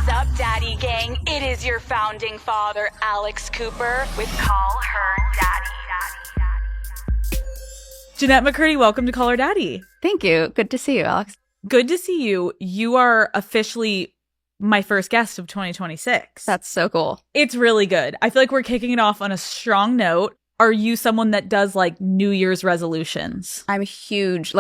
up, Daddy Gang? It is your founding father, Alex Cooper, with Call Her Daddy. Jennette McCurdy, welcome to Call Her Daddy. Thank you. Good to see you, Alex. Good to see you. You are officially my first guest of 2026. That's so cool. It's really good. I feel like we're kicking it off on a strong note. Are you someone that does like New Year's resolutions? I'm huge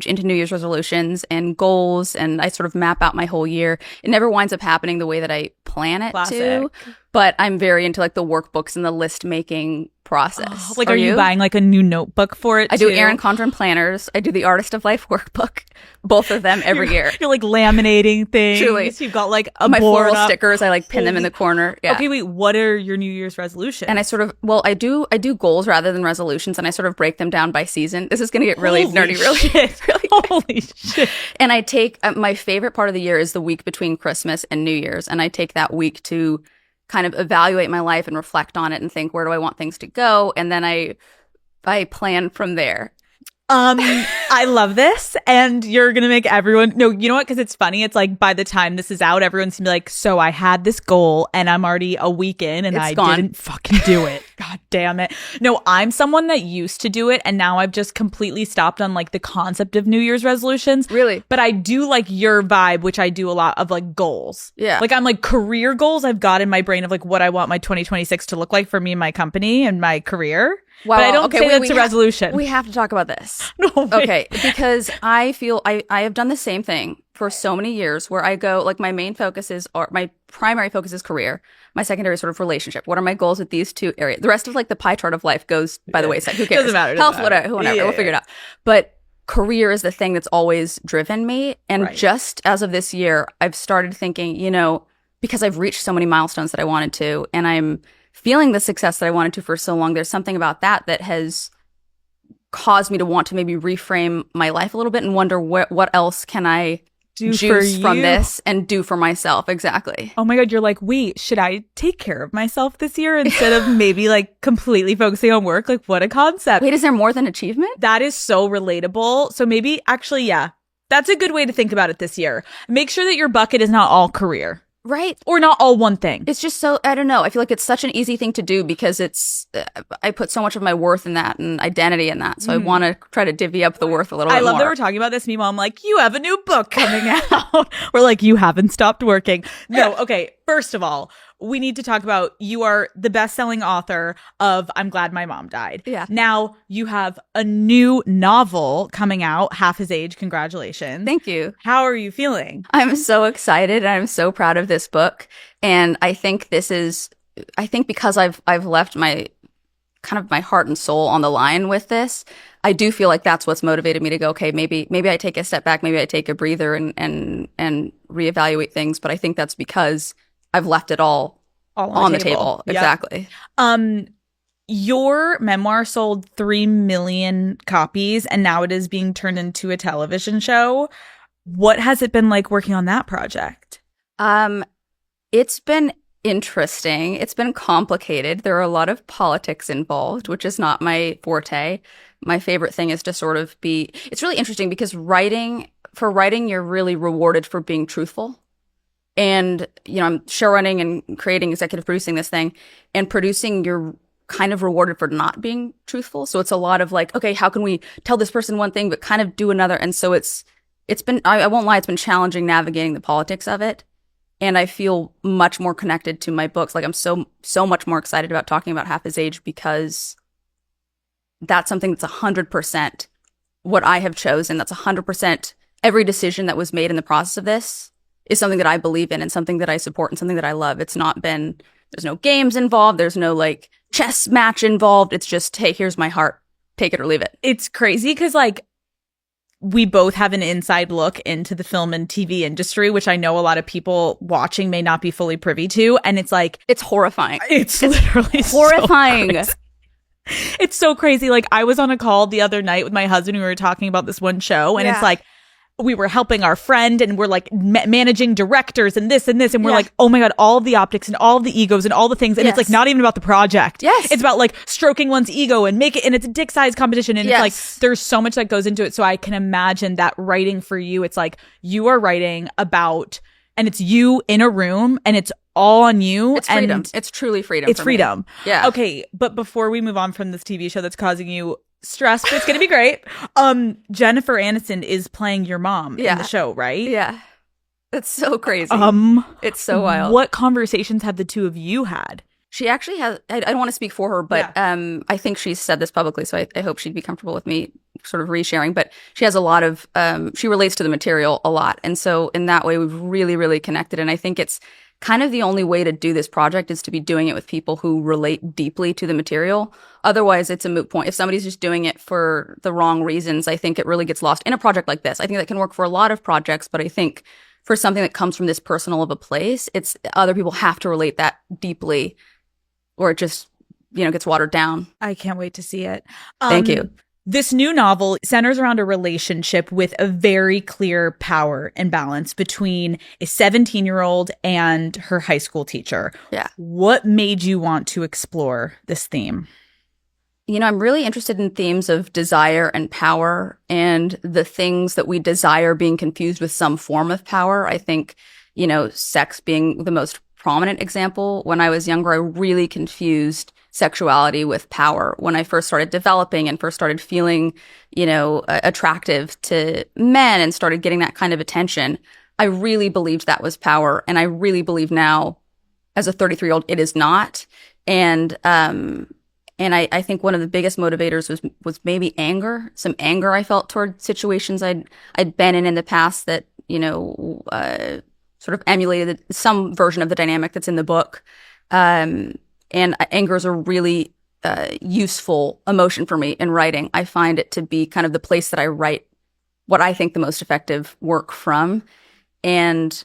into New Year's resolutions and goals, and I sort of map out my whole year. It never winds up happening the way that I plan it to, but I'm very into like the workbooks and the list making process. Like, are you buying like a new notebook for it? I do Erin Condren planners. I do the Artist of Life workbook, both of them every year. You're like laminating things. Truly. You've got like a my board floral up. stickers. I like pin them in the corner. Yeah. Okay, wait. What are your New Year's resolutions? And I sort of, I do goals rather than resolutions, and I sort of break them down by season. This is going to get really nerdy, really. Holy shit. And I take, my favorite part of the year is the week between Christmas and New Year's. And I take that week to kind of evaluate my life and reflect on it and think, where do I want things to go? And then I plan from there. I love this, and you're gonna make everyone no, you know what, because it's funny, it's like by the time this is out, everyone's gonna be like, so I had this goal and I'm already a week in and I didn't fucking do it. God damn it. No, I'm someone that used to do it, and now I've just completely stopped on like the concept of New Year's resolutions. Really? But I do like your vibe, which I do a lot of like goals. Yeah. Like I'm like career goals I've got in my brain of like what I want my 2026 to look like for me and my company and my career. Well, but I don't say that's a resolution. We have to talk about this. No, wait. Okay, because I feel I have done the same thing for so many years where I go, like my primary focus is career. My secondary is sort of relationship. What are my goals with these two areas? The rest of like the pie chart of life goes by the wayside. Who cares? Doesn't matter. Health, whatever. We'll figure it out. But career is the thing that's always driven me. And just as of this year, I've started thinking, because I've reached so many milestones that I wanted to, and I'm feeling the success that I wanted to for so long, there's something about that has caused me to want to maybe reframe my life a little bit and wonder what else can I juice from this and do for myself. Exactly. Oh my God, you're like, wait, should I take care of myself this year instead of maybe like completely focusing on work? Like, what a concept. Wait, is there more than achievement? That is so relatable. So maybe actually, yeah, that's a good way to think about it this year. Make sure that your bucket is not all career. Right. Or not all one thing. It's just so, I don't know. I feel like it's such an easy thing to do because I put so much of my worth in that and identity in that. So I want to try to divvy up the worth a little bit more. I love that we're talking about this. Meanwhile, I'm like, you have a new book coming out. We're like, you haven't stopped working. No, okay. First of all, we need to talk about, you are the best-selling author of I'm Glad My Mom Died. Yeah. Now you have a new novel coming out, Half His Age. Congratulations. Thank you. How are you feeling? I'm so excited. And I'm so proud of this book. And I think because I've left my kind of my heart and soul on the line with this, I do feel like that's what's motivated me to go, okay, maybe I take a step back, maybe I take a breather and reevaluate things. But I think that's because I've left it all on the table. Yep. Exactly. Your memoir sold 3 million copies, and now it is being turned into a television show. What has it been like working on that project? It's been interesting. It's been complicated. There are a lot of politics involved, which is not my forte. My favorite thing is to sort of it's really interesting because writing, you're really rewarded for being truthful. And, I'm showrunning and creating, executive producing this thing, and producing, you're kind of rewarded for not being truthful. So it's a lot of like, okay, how can we tell this person one thing, but kind of do another? And so it's been, I won't lie, it's been challenging navigating the politics of it. And I feel much more connected to my books. Like I'm so much more excited about talking about Half His Age because that's something that's 100% what I have chosen. That's 100% every decision that was made in the process of this is something that I believe in and something that I support and something that I love. It's not been, there's no games involved. There's no like chess match involved. It's just, hey, here's my heart. Take it or leave it. It's crazy because like we both have an inside look into the film and TV industry, which I know a lot of people watching may not be fully privy to. And it's like, it's horrifying. It's literally horrifying. So it's so crazy. Like I was on a call the other night with my husband. We were talking about this one show and it's like, we were helping our friend and we're like managing directors and this. And we're like, oh my God, all of the optics and all of the egos and all the things. And it's like not even about the project. Yes. It's about like stroking one's ego and and it's a dick size competition. And it's like, there's so much that goes into it. So I can imagine that writing for you, it's like you are writing about and it's you in a room and it's all on you. It's freedom. It's truly freedom. It's freedom. Me. Yeah. Okay, but before we move on from this TV show that's causing you stress, but it's gonna be great. Jennifer Aniston is playing your mom in the show, right? Yeah. It's so crazy. It's so wild. What conversations have the two of you had? She actually has, I don't want to speak for her, but I think she's said this publicly, so I hope she'd be comfortable with me sort of resharing. But she has a lot of, she relates to the material a lot. And so in that way, we've really, really connected. And I think it's kind of the only way to do this project is to be doing it with people who relate deeply to the material. Otherwise, it's a moot point. If somebody's just doing it for the wrong reasons, I think it really gets lost in a project like this. I think that can work for a lot of projects, but I think for something that comes from this personal of a place, it's other people have to relate that deeply, or it just, gets watered down. I can't wait to see it. Thank you. This new novel centers around a relationship with a very clear power imbalance between a 17-year-old and her high school teacher. Yeah. What made you want to explore this theme? I'm really interested in themes of desire and power and the things that we desire being confused with some form of power. I think, sex being the most prominent example. When I was younger, I really confused sexuality with power. When I first started developing and first started feeling, attractive to men and started getting that kind of attention, I really believed that was power. And I really believe now, as a 33-year-old, it is not. And I think one of the biggest motivators was maybe anger, some anger I felt toward situations I'd been in the past that, sort of emulated some version of the dynamic that's in the book. And anger is a really useful emotion for me in writing. I find it to be kind of the place that I write what I think the most effective work from. And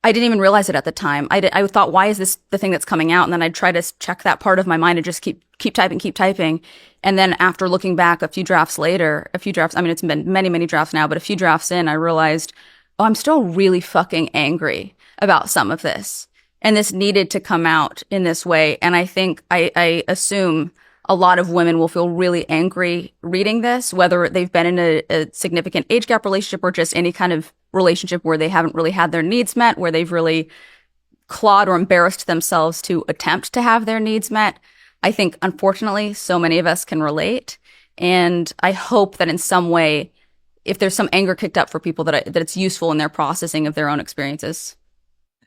I didn't even realize it at the time. I thought, why is this the thing that's coming out? And then I'd try to check that part of my mind and just keep typing. And then after looking back a few drafts, I mean, it's been many, many drafts now, but a few drafts in, I realized, I'm still really fucking angry about some of this. And this needed to come out in this way. And I think, I assume a lot of women will feel really angry reading this, whether they've been in a significant age gap relationship or just any kind of relationship where they haven't really had their needs met, where they've really clawed or embarrassed themselves to attempt to have their needs met. I think, unfortunately, so many of us can relate. And I hope that in some way, if there's some anger kicked up for people, that it's useful in their processing of their own experiences.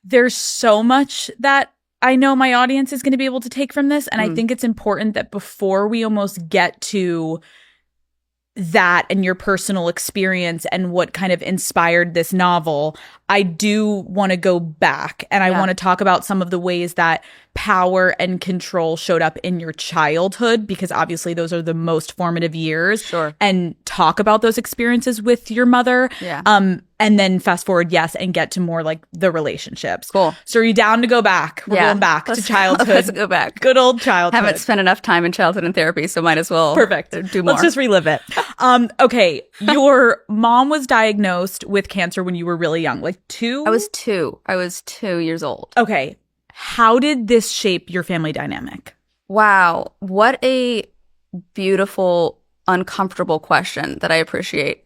There's so much that I know my audience is going to be able to take from this. And I think it's important that before we almost get to that and your personal experience and what kind of inspired this novel, I do want to go back and I want to talk about some of the ways that power and control showed up in your childhood, because obviously those are the most formative years. Sure. And talk about those experiences with your mother. Yeah. And then fast forward, and get to more like the relationships. Cool. So are you down to go back? We're going back to childhood. Let's go back. Good old childhood. Haven't spent enough time in childhood and therapy, so might as well. Perfect. Do more. Let's just relive it. Okay. Your mom was diagnosed with cancer when you were really young, like 2? I was 2. I was 2 years old. Okay. How did this shape your family dynamic? Wow. What a beautiful, uncomfortable question that I appreciate.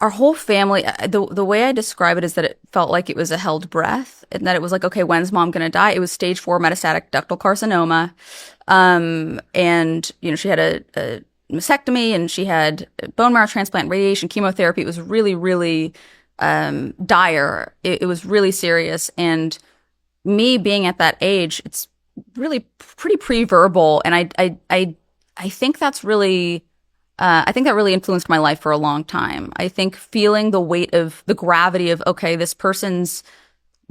Our whole family, the way I describe it is that it felt like it was a held breath, and that it was like, okay, when's mom going to die? It was stage 4 metastatic ductal carcinoma. And, she had a mastectomy, and she had bone marrow transplant, radiation, chemotherapy. It was really, really dire. It was really serious. And me being at that age, it's really pretty pre-verbal. And I think that's really... I think that really influenced my life for a long time. I think feeling the weight of the gravity of, okay, this person's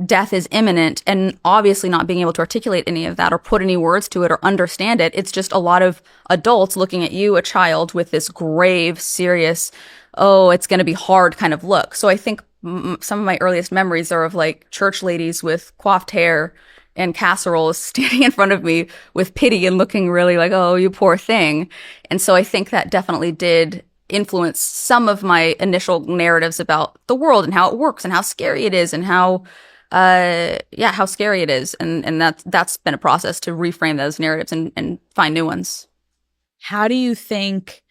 death is imminent, and obviously not being able to articulate any of that or put any words to it or understand it. It's just a lot of adults looking at you, a child, with this grave, serious, oh, it's going to be hard kind of look. So I think some of my earliest memories are of like church ladies with coiffed hair and casseroles standing in front of me with pity and looking really like, oh, you poor thing. And so I think that definitely did influence some of my initial narratives about the world and how it works and how scary it is and how scary it is. And that's been a process to reframe those narratives and find new ones. How do you think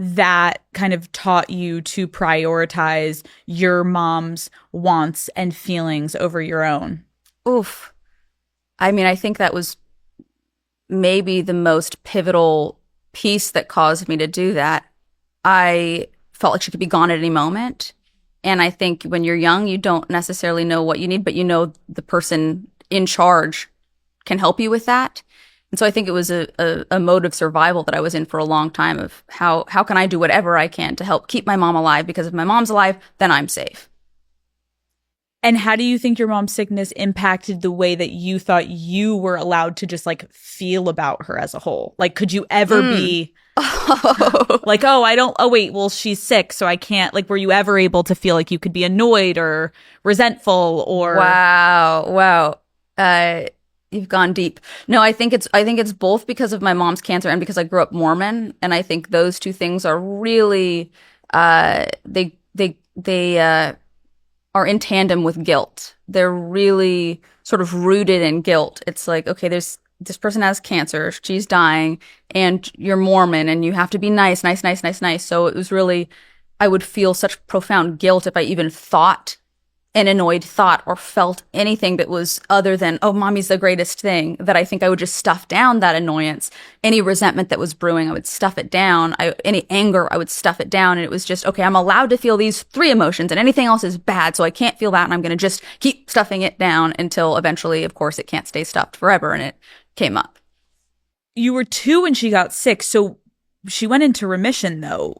that kind of taught you to prioritize your mom's wants and feelings over your own? Oof. I mean, I think that was maybe the most pivotal piece that caused me to do that. I felt like she could be gone at any moment. And I think when you're young, you don't necessarily know what you need, but you know the person in charge can help you with that. And so I think it was a mode of survival that I was in for a long time of how can I do whatever I can to help keep my mom alive? Because if my mom's alive, then I'm safe. And how do you think your mom's sickness impacted the way that you thought you were allowed to just like feel about her as a whole? Like, could you ever be like, wait, well, she's sick, so I can't, like, were you ever able to feel like you could be annoyed or resentful or? Wow. You've gone deep. No, I think it's both because of my mom's cancer and because I grew up Mormon. And I think those two things are really, they are in tandem with guilt. They're really sort of rooted in guilt. It's like, okay, this person has cancer, she's dying, and you're Mormon, and you have to be nice. So it was really, I would feel such profound guilt if I even thought an annoyed thought or felt anything that was other than, oh, mommy's the greatest thing, that I think I would just stuff down that annoyance. Any resentment that was brewing, I would stuff it down. Any anger, I would stuff it down. And it was just, okay, I'm allowed to feel these 3 emotions and anything else is bad. So I can't feel that. And I'm going to just keep stuffing it down until eventually, of course, it can't stay stuffed forever. And it came up. You were 2 when she got sick. So she went into remission, though.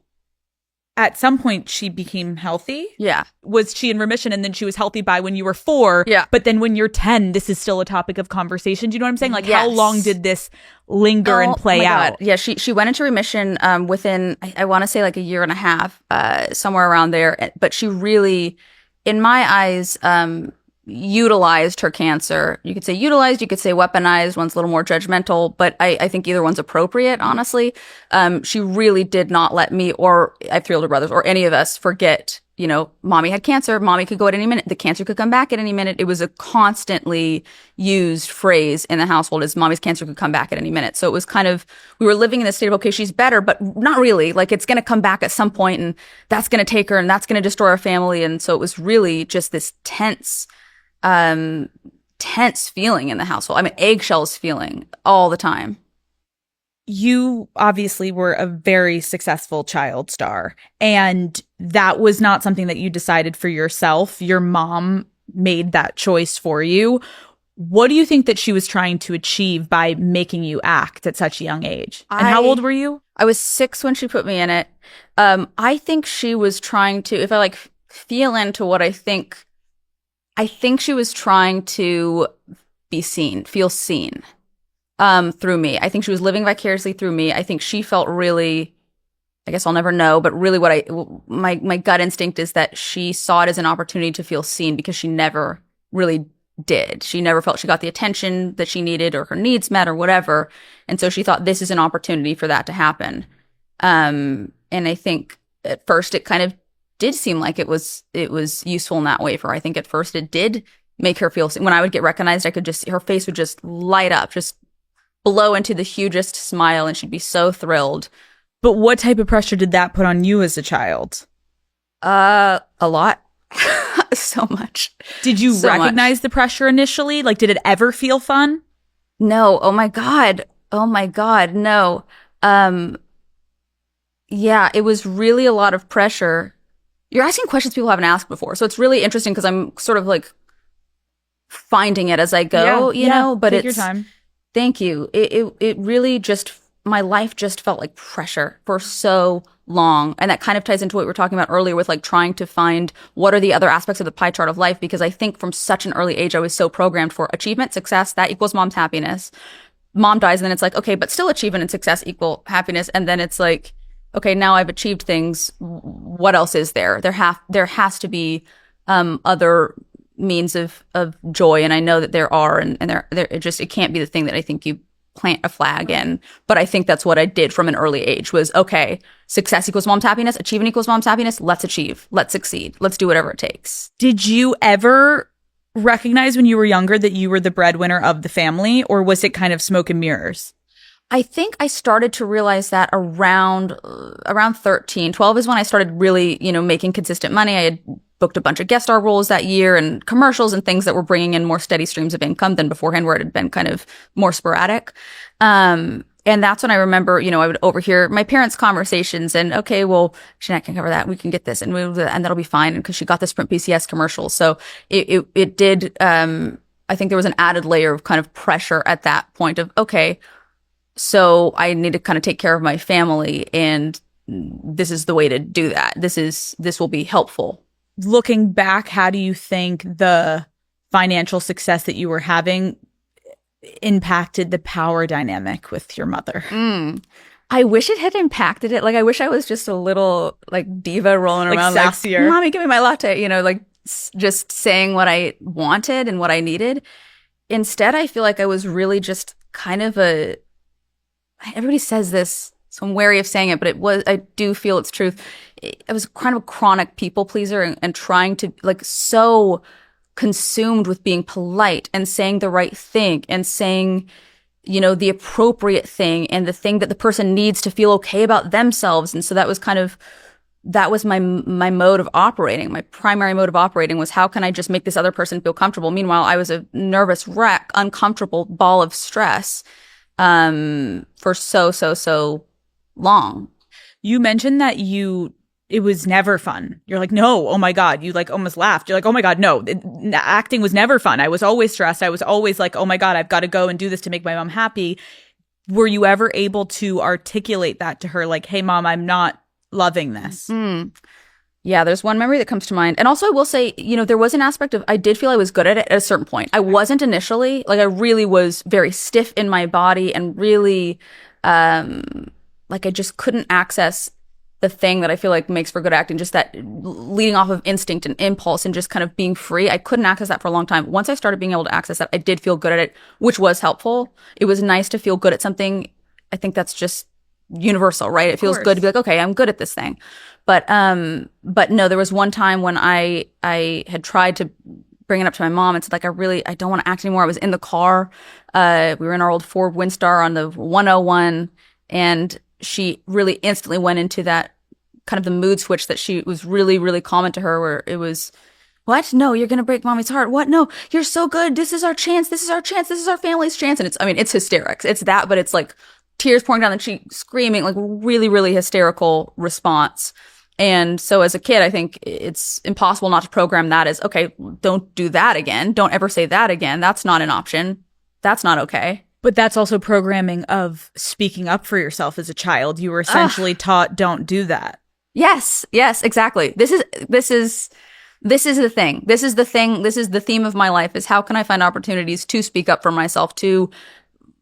At some point, she became healthy. Yeah. Was she in remission and then she was healthy by when you were 4? Yeah. But then when you're 10, this is still a topic of conversation. Do you know what I'm saying? Like, yes. How long did this linger and play out? Yeah, she went into remission within, I want to say like a year and a half, somewhere around there. But she really, in my eyes, utilized her cancer. You could say utilized, you could say weaponized. One's a little more judgmental, but I think either one's appropriate, honestly. She really did not let me, or I have 3 older brothers, or any of us forget, you know, mommy had cancer, mommy could go at any minute, the cancer could come back at any minute. It was a constantly used phrase in the household is mommy's cancer could come back at any minute. So it was kind of, we were living in the state of, okay, she's better, but not really. Like, it's going to come back at some point and that's going to take her and that's going to destroy our family. And so it was really just this tense feeling in the household. I mean, eggshells feeling all the time. You obviously were a very successful child star, and that was not something that you decided for yourself. Your mom made that choice for you. What do you think that she was trying to achieve by making you act at such a young age? And how old were you? I was 6 when she put me in it. I think she was trying to, if I like feel into what I think she was trying to be seen, feel seen through me. I think she was living vicariously through me. I think she felt really, I guess I'll never know, but really my gut instinct is that she saw it as an opportunity to feel seen because she never really did. She never felt she got the attention that she needed or her needs met or whatever. And so she thought this is an opportunity for that to happen. And I think at first it kind of did seem like it was useful in that way for her. I think at first it did make her feel, when I would get recognized, I could just, her face would just light up, just blow into the hugest smile, and she'd be so thrilled. But what type of pressure did that put on you as a child? A lot. So much. Did you recognize the pressure initially? Like, did it ever feel fun? No. Oh my God, no. Yeah, it was really a lot of pressure. You're asking questions people haven't asked before. So it's really interesting because I'm sort of like finding it as I go, you know, but take your time. Thank you. It really just, my life just felt like pressure for so long. And that kind of ties into what we were talking about earlier with like trying to find what are the other aspects of the pie chart of life, because I think from such an early age, I was so programmed for achievement, success, that equals mom's happiness. Mom dies, and then it's like, okay, but still achievement and success equal happiness. And then it's like, okay, now I've achieved things. What else is there? There has to be other means of joy, and I know that there are, and there it can't be the thing that I think you plant a flag in. But I think that's what I did from an early age was, okay, success equals mom's happiness, achievement equals mom's happiness. Let's achieve, let's succeed, let's do whatever it takes. Did you ever recognize when you were younger that you were the breadwinner of the family, or was it kind of smoke and mirrors? I think I started to realize that around 13. 12 is when I started really, making consistent money. I had booked a bunch of guest star roles that year and commercials and things that were bringing in more steady streams of income than beforehand, where it had been kind of more sporadic. And that's when I remember, I would overhear my parents' conversations and, okay, well, Jennette can cover that. We can get this and that'll be fine. Because she got the Sprint PCS commercial. So it did, I think there was an added layer of kind of pressure at that point of, okay, so I need to kind of take care of my family, and this is the way to do that. This will be helpful. Looking back, how do you think the financial success that you were having impacted the power dynamic with your mother? I wish it had impacted it. Like, I wish I was just a little like diva rolling around sassier. Like, Mommy, give me my latte, just saying what I wanted and what I needed. Instead, I feel like I was really just kind of everybody says this, so I'm wary of saying it, but I do feel it's truth. I was kind of a chronic people pleaser and trying to, so consumed with being polite and saying the right thing and saying, the appropriate thing and the thing that the person needs to feel okay about themselves. And so that was my mode of operating. My primary mode of operating was, how can I just make this other person feel comfortable? Meanwhile, I was a nervous wreck, uncomfortable ball of stress for so long. You mentioned that it was never fun. You're like, no, oh my God. You almost laughed. You're like, oh my God, no, acting was never fun. I was always stressed. I was always like, oh my God, I've got to go and do this to make my mom happy. Were you ever able to articulate that to her? Like, hey mom, I'm not loving this. Yeah, there's one memory that comes to mind. And also I will say, there was an aspect of, I did feel I was good at it at a certain point. I wasn't initially. I really was very stiff in my body and really, I just couldn't access the thing that I feel like makes for good acting, just that leading off of instinct and impulse and just kind of being free. I couldn't access that for a long time. Once I started being able to access that, I did feel good at it, which was helpful. It was nice to feel good at something. I think that's just universal, right? It feels good to be like, okay, I'm good at this thing. But no, there was one time when I had tried to bring it up to my mom and said, I don't want to act anymore. I was in the car. We were in our old Ford Windstar on the 101, and she really instantly went into that kind of the mood switch that she was really, really common to her, where it was, what? No, you're going to break mommy's heart. What? No, you're so good. This is our chance. This is our chance. This is our family's chance. And it's hysterics. It's that, but it's tears pouring down the cheek, screaming, really, really hysterical response. And so as a kid, I think it's impossible not to program that as, okay, don't do that again. Don't ever say that again. That's not an option. That's not okay. But that's also programming of speaking up for yourself as a child. You were essentially taught, don't do that. Yes, exactly. This is the thing. This is the theme of my life, is how can I find opportunities to speak up for myself, to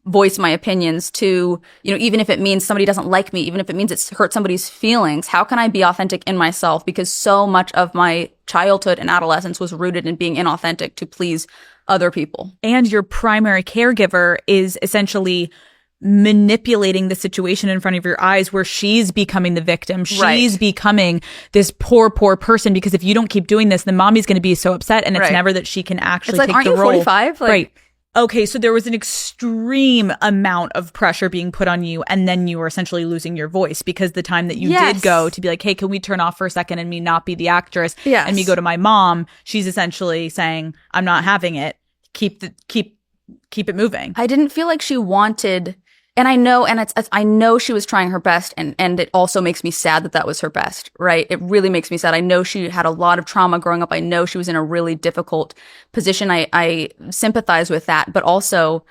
voice my opinions, to, even if it means somebody doesn't like me, even if it means it's hurt somebody's feelings, how can I be authentic in myself? Because so much of my childhood and adolescence was rooted in being inauthentic to please other people. And your primary caregiver is essentially manipulating the situation in front of your eyes, where she's becoming the victim. She's becoming this poor person, because if you don't keep doing this, then mommy's going to be so upset. And it's never that she can actually take the role. Aren't you 45? Right. Okay, so there was an extreme amount of pressure being put on you, and then you were essentially losing your voice, because the time that you did go to be like, hey, can we turn off for a second and me not be the actress? And me go to my mom, she's essentially saying, I'm not having it. Keep it moving. I didn't feel like she wanted, and I know she was trying her best, and it also makes me sad that was her best, right? It really makes me sad. I know she had a lot of trauma growing up. I know she was in a really difficult position. I sympathize with that, but also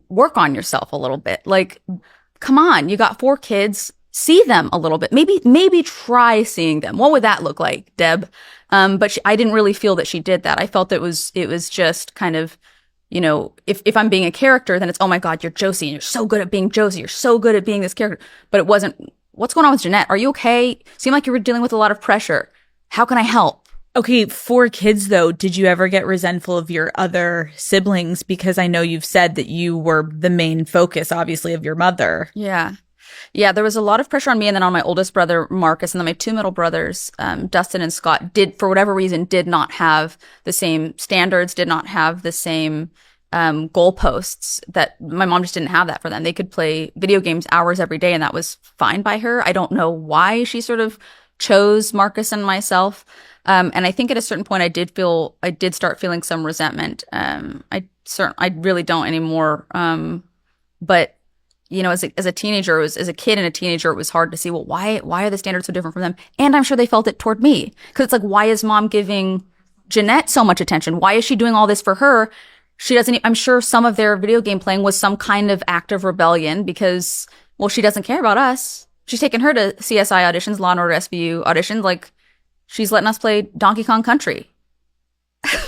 work on yourself a little bit. Come on, you got 4 kids, see them a little bit. Maybe try seeing them. What would that look like, Deb? But I didn't really feel that she did that. I felt it was just kind of, if I'm being a character, then it's, oh my God, you're Josie and you're so good at being Josie. You're so good at being this character. But it wasn't, what's going on with Jennette? Are you okay? Seemed like you were dealing with a lot of pressure. How can I help? Okay, 4 kids though, did you ever get resentful of your other siblings? Because I know you've said that you were the main focus, obviously, of your mother. Yeah, there was a lot of pressure on me, and then on my oldest brother, Marcus, and then my 2 middle brothers, Dustin and Scott, for whatever reason, did not have the same standards, did not have the same goalposts that my mom just didn't have that for them. They could play video games hours every day, and that was fine by her. I don't know why she sort of chose Marcus and myself. And I think at a certain point I did start feeling some resentment. I really don't anymore. But you know, as a teenager, as a kid and a teenager, it was hard to see, well, why are the standards so different from them? And I'm sure they felt it toward me. Cause it's like, why is mom giving Jennette so much attention? Why is she doing all this for her? She doesn't, I'm sure some of their video game playing was some kind of act of rebellion because, well, she doesn't care about us. She's taken her to CSI auditions, Law & Order SVU auditions. Like, she's letting us play Donkey Kong Country.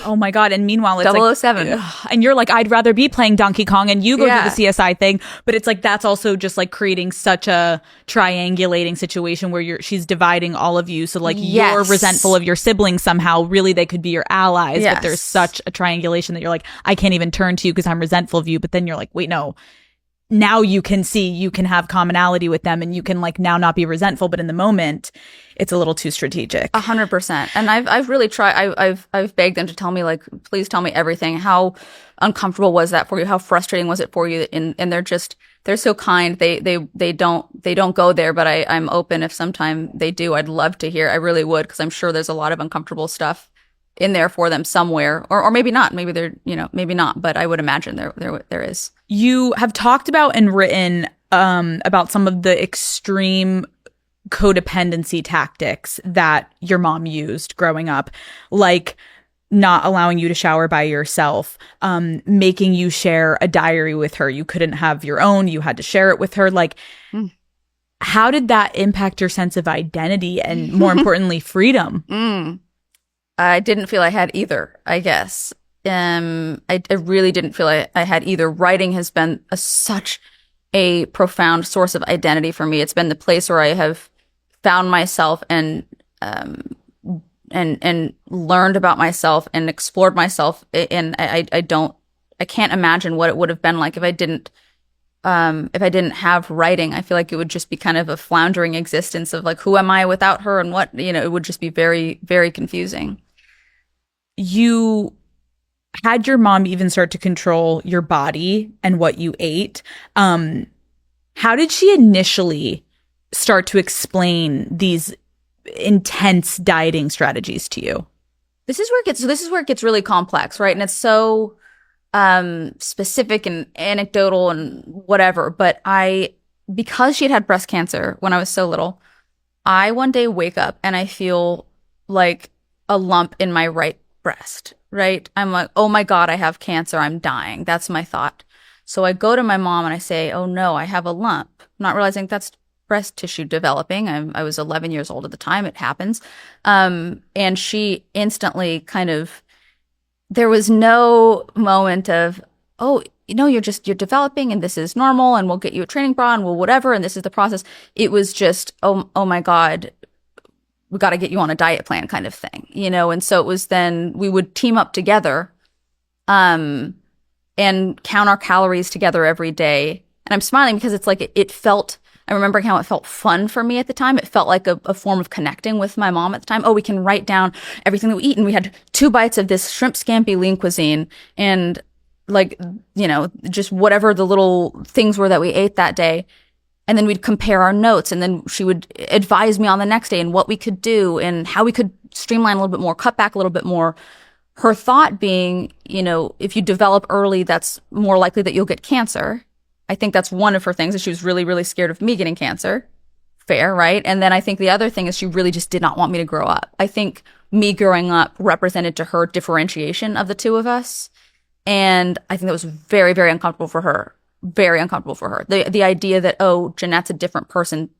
Oh my God. And meanwhile, it's 007. Like, and you're like, I'd rather be playing Donkey Kong and you go do the CSI thing. But it's like, that's also just like creating such a triangulating situation where she's dividing all of you. So like you're resentful of your siblings somehow. Really, they could be your allies. But there's such a triangulation that you're like, I can't even turn to you because I'm resentful of you. But then you're like, wait, no. Now you can see you can have commonality with them and you can like now not be resentful, but in the moment it's a little too strategic. 100%. And I've really tried. I've begged them to tell me, like, please tell me everything. How uncomfortable was that for you? How frustrating was it for you? And they're so kind. They don't go there, but I'm open if sometime they do. I'd love to hear. I really would, because I'm sure there's a lot of uncomfortable stuff in there for them somewhere, or maybe not. Maybe they're, maybe not, but I would imagine there is. You have talked about and written about some of the extreme codependency tactics that your mom used growing up, like not allowing you to shower by yourself, making you share a diary with her. You couldn't have your own. You had to share it with her. Like, how did that impact your sense of identity and, more importantly, freedom? I didn't feel I had either, I guess. I really didn't feel I had either. Writing has been such a profound source of identity for me. It's been the place where I have found myself and learned about myself and explored myself. And I can't imagine what it would have been like if I didn't have writing. I feel like it would just be kind of a floundering existence of like, who am I without her, and what, it would just be very, very confusing. You had your mom even start to control your body and what you ate. How did she initially start to explain these intense dieting strategies to you? This is where it gets really complex, right? And it's so specific and anecdotal and whatever. But because she had breast cancer when I was so little, I one day wake up and I feel like a lump in my right breast, right? I'm like, oh my God, I have cancer. I'm dying. That's my thought. So I go to my mom and I say, oh no, I have a lump. Not realizing that's breast tissue developing. I was 11 years old at the time. It happens. And she instantly there was no moment of, oh, you're developing and this is normal and we'll get you a training bra and we'll whatever. And this is the process. It was just, oh my God, we got to get you on a diet plan kind of thing, And so it was then we would team up together, and count our calories together every day. And I'm smiling because it's like, I'm remembering how it felt fun for me at the time. It felt like a form of connecting with my mom at the time. Oh, we can write down everything that we eat. And we had 2 bites of this shrimp scampi lean cuisine and just whatever the little things were that we ate that day. And then we'd compare our notes, and then she would advise me on the next day and what we could do and how we could streamline a little bit more, cut back a little bit more. Her thought being, if you develop early, that's more likely that you'll get cancer. I think that's one of her things, is she was really, really scared of me getting cancer. Fair, right? And then I think the other thing is she really just did not want me to grow up. I think me growing up represented to her differentiation of the two of us. And I think that was very, very uncomfortable for her. Very uncomfortable for her. The idea that, oh, Jennette's a different person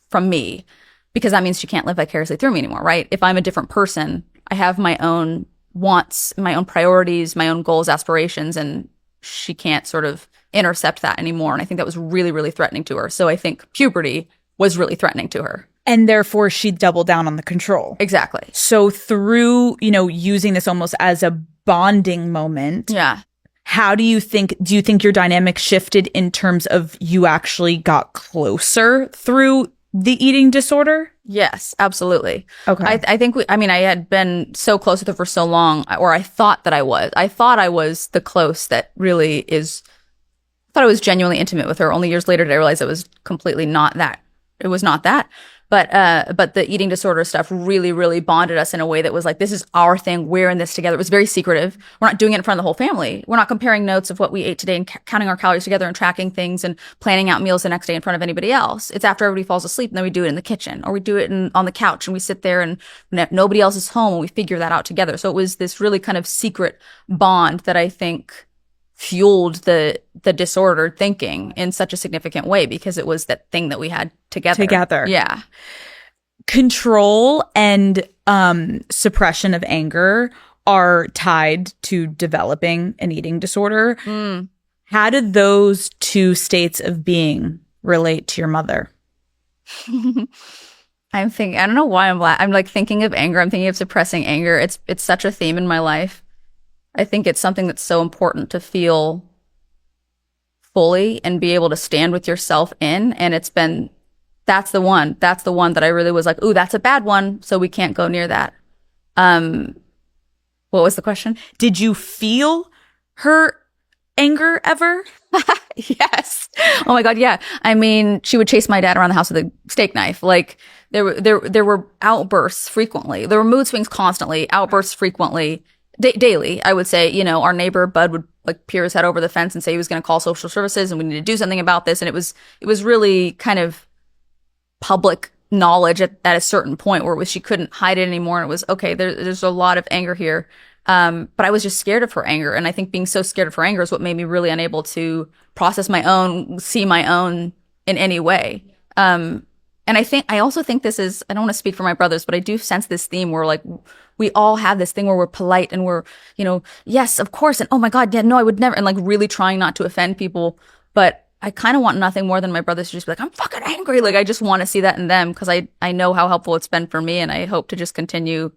from me, because that means she can't live vicariously through me anymore, right? If I'm a different person, I have my own wants, my own priorities, my own goals, aspirations, and she can't sort of intercept that anymore. And I think that was really, really threatening to her. So I think puberty was really threatening to her. And therefore she doubled down on the control. Exactly. So through, using this almost as a bonding moment. Yeah. How do you think your dynamic shifted in terms of you actually got closer through the eating disorder? Yes, absolutely. Okay. I think I had been so close with her for so long, or I thought that I was. I thought I was the close that really is. I thought I was genuinely intimate with her. Only years later did I realize it was completely not that. It was not that. But the eating disorder stuff really, really bonded us in a way that was like, this is our thing. We're in this together. It was very secretive. We're not doing it in front of the whole family. We're not comparing notes of what we ate today and counting our calories together and tracking things and planning out meals the next day in front of anybody else. It's after everybody falls asleep, and then we do it in the kitchen, or we do it on the couch, and we sit there and nobody else is home, and we figure that out together. So it was this really kind of secret bond that I think fueled the disordered thinking in such a significant way, because it was that thing that we had together. Yeah. Control and suppression of anger are tied to developing an eating disorder. How did those two states of being relate to your mother? I don't know why I'm like thinking of anger. I'm thinking of suppressing anger. It's such a theme in my life. I think it's something that's so important to feel fully and be able to stand with yourself in. And that's the one that I really was like, ooh, that's a bad one. So we can't go near that. What was the question? Did you feel her anger ever? Yes. Oh my God. Yeah. I mean, she would chase my dad around the house with a steak knife. Like there were outbursts frequently. There were mood swings constantly, outbursts frequently. Daily, I would say. Our neighbor Bud would like peer his head over the fence and say he was going to call social services and we need to do something about this. And it was really kind of public knowledge at a certain point where she couldn't hide it anymore. And it was okay. There's a lot of anger here, but I was just scared of her anger. And I think being so scared of her anger is what made me really unable to process my own, see my own in any way. And I also think this is, I don't want to speak for my brothers, but I do sense this theme where like we all have this thing where we're polite and we're, yes, of course. And oh my God, yeah, no, I would never. And like really trying not to offend people. But I kind of want nothing more than my brothers to just be like, I'm fucking angry. Like I just want to see that in them because I know how helpful it's been for me. And I hope to just continue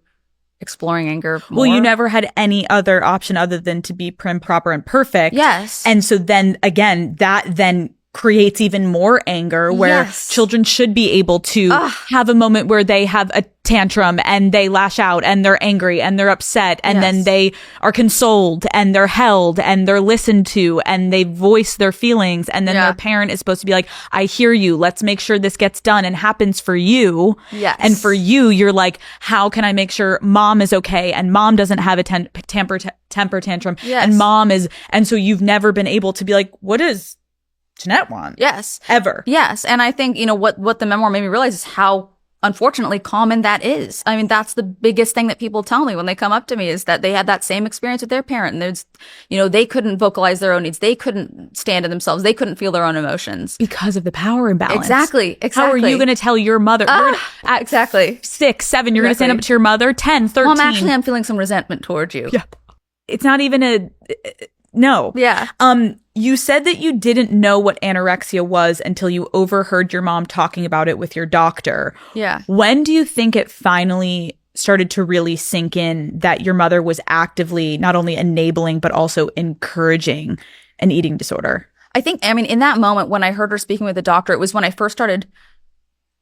exploring anger more. Well, you never had any other option other than to be prim, proper, and perfect. Yes. And so then again, that then creates even more anger where children should be able to have a moment where they have a tantrum and they lash out and they're angry and they're upset and then they are consoled and they're held and they're listened to and they voice their feelings and then their parent is supposed to be like, I hear you, let's make sure this gets done and happens for you. Yes. And for you, you're like, how can I make sure mom is okay and mom doesn't have a temper tantrum and mom is, and so you've never been able to be like, what is Jennette want? Yes. Ever. Yes. And I think, what the memoir made me realize is how unfortunately common that is. I mean, that's the biggest thing that people tell me when they come up to me is that they had that same experience with their parent. And there's, they couldn't vocalize their own needs. They couldn't stand to themselves. They couldn't feel their own emotions. Because of the power imbalance. Exactly. How are you going to tell your mother? Exactly. 6, 7, you're going to stand up to your mother? 10, 13. Well, I'm feeling some resentment towards you. Yeah. It's not even no. Yeah. You said that you didn't know what anorexia was until you overheard your mom talking about it with your doctor. Yeah. When do you think it finally started to really sink in that your mother was actively not only enabling, but also encouraging an eating disorder? In that moment when I heard her speaking with the doctor, it was when I first started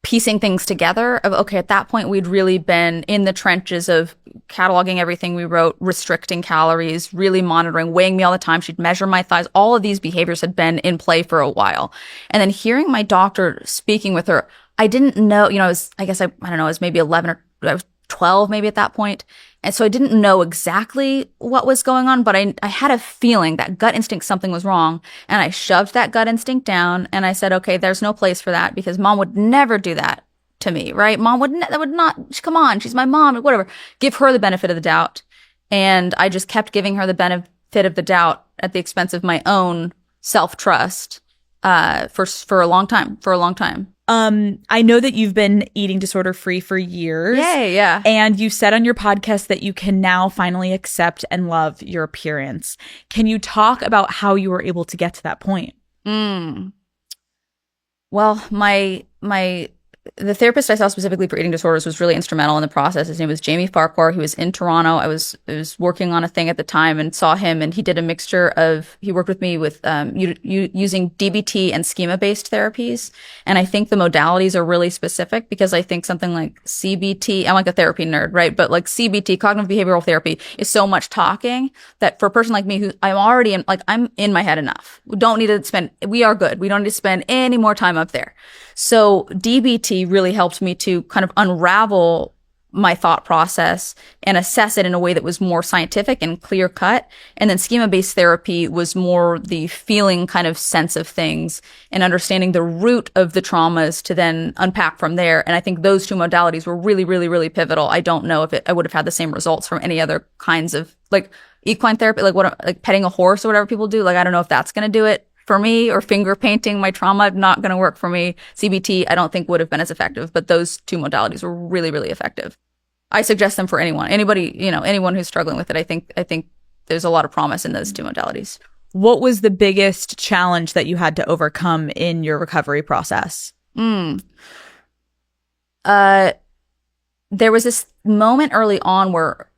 piecing things together of, okay, at that point, we'd really been in the trenches of cataloging everything we wrote, restricting calories, really monitoring, weighing me all the time. She'd measure my thighs. All of these behaviors had been in play for a while. And then hearing my doctor speaking with her, I didn't know, I was maybe 11 or I was 12 maybe at that point. And so I didn't know exactly what was going on, but I had a feeling, that gut instinct, something was wrong. And I shoved that gut instinct down and I said, okay, there's no place for that because mom would never do that to me, right? Mom would not, come on, she's my mom, whatever. Give her the benefit of the doubt. And I just kept giving her the benefit of the doubt at the expense of my own self-trust, for a long time. I know that you've been eating disorder free for years. Yay, yeah. And you said on your podcast that you can now finally accept and love your appearance. Can you talk about how you were able to get to that point? Well, my the therapist I saw specifically for eating disorders was really instrumental in the process. His name was Jamie Farquhar. He was in Toronto. I was working on a thing at the time and saw him, and he did a mixture of, he worked with me with using DBT and schema-based therapies. And I think the modalities are really specific because I think something like CBT, I'm like a therapy nerd, right? But like CBT, cognitive behavioral therapy, is so much talking that for a person like me who I'm already in, like I'm in my head enough. We are good. We don't need to spend any more time up there. So DBT really helped me to kind of unravel my thought process and assess it in a way that was more scientific and clear cut. And then schema-based therapy was more the feeling kind of sense of things and understanding the root of the traumas to then unpack from there. And I think those two modalities were really, really, really pivotal. I don't know if I would have had the same results from any other kinds of like equine therapy, like petting a horse or whatever people do. Like, I don't know if that's going to do it for me, or finger painting my trauma, not going to work for me. CBT, I don't think would have been as effective, but those two modalities were really, really effective. I suggest them for anybody, anyone who's struggling with it. I think there's a lot of promise in those two modalities. What was the biggest challenge that you had to overcome in your recovery process? There was this moment early on where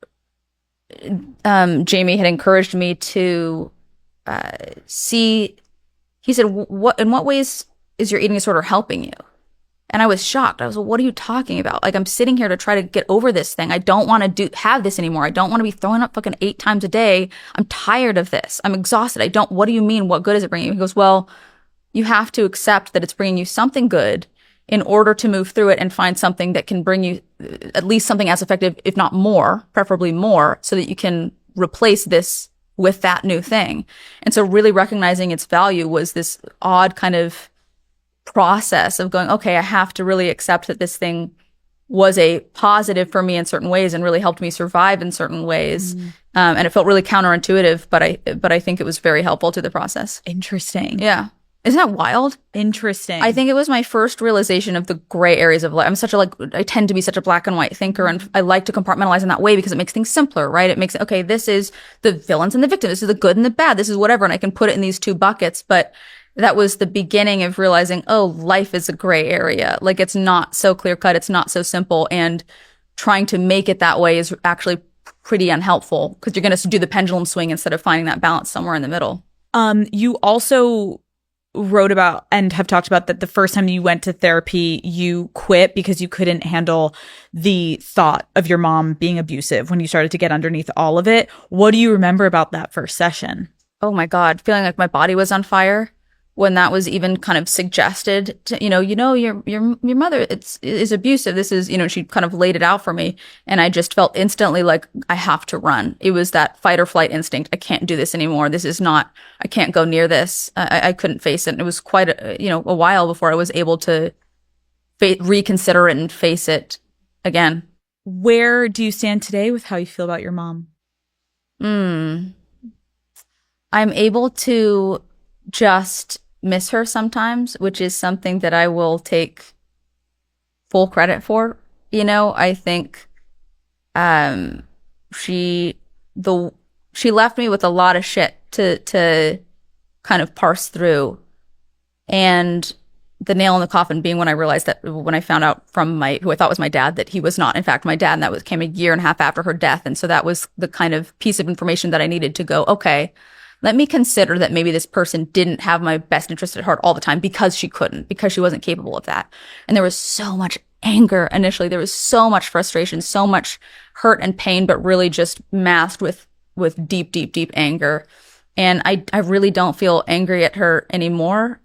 Jamie had encouraged me to see. He said, in what ways is your eating disorder helping you? And I was shocked. I was like, what are you talking about? Like, I'm sitting here to try to get over this thing. I don't want to have this anymore. I don't want to be throwing up fucking 8 times a day. I'm tired of this. I'm exhausted. What do you mean? What good is it bringing you? He goes, well, you have to accept that it's bringing you something good in order to move through it and find something that can bring you at least something as effective, if not more, preferably more, so that you can replace this with that new thing. And so really recognizing its value was this odd kind of process of going, okay, I have to really accept that this thing was a positive for me in certain ways and really helped me survive in certain ways. And it felt really counterintuitive, but I think it was very helpful to the process. Interesting. Yeah. Isn't that wild? Interesting. I think it was my first realization of the gray areas of life. I tend to be such a black and white thinker, and I like to compartmentalize in that way because it makes things simpler, right? It makes it, okay, this is the villains and the victim. This is the good and the bad. This is whatever. And I can put it in these two buckets. But that was the beginning of realizing, oh, life is a gray area. Like, it's not so clear cut. It's not so simple. And trying to make it that way is actually pretty unhelpful because you're going to do the pendulum swing instead of finding that balance somewhere in the middle. You also wrote about and have talked about that the first time you went to therapy, you quit because you couldn't handle the thought of your mom being abusive when you started to get underneath all of it. What do you remember about that first session? Oh my God, feeling like my body was on fire when that was even kind of suggested to, your mother is abusive. This is, she kind of laid it out for me. And I just felt instantly like I have to run. It was that fight or flight instinct. I can't do this anymore. I can't go near this. I couldn't face it. And it was quite a while before I was able to reconsider it and face it again. Where do you stand today with how you feel about your mom? I'm able to just miss her sometimes, which is something that I will take full credit for. I think she left me with a lot of shit to kind of parse through. And the nail in the coffin being when I realized that when I found out from who I thought was my dad, that he was not in fact my dad, and that came a year and a half after her death. And so that was the kind of piece of information that I needed to go, okay, let me consider that maybe this person didn't have my best interest at heart all the time because she wasn't capable of that. And there was so much anger initially. There was so much frustration, so much hurt and pain, but really just masked with deep, deep, deep anger. And I really don't feel angry at her anymore.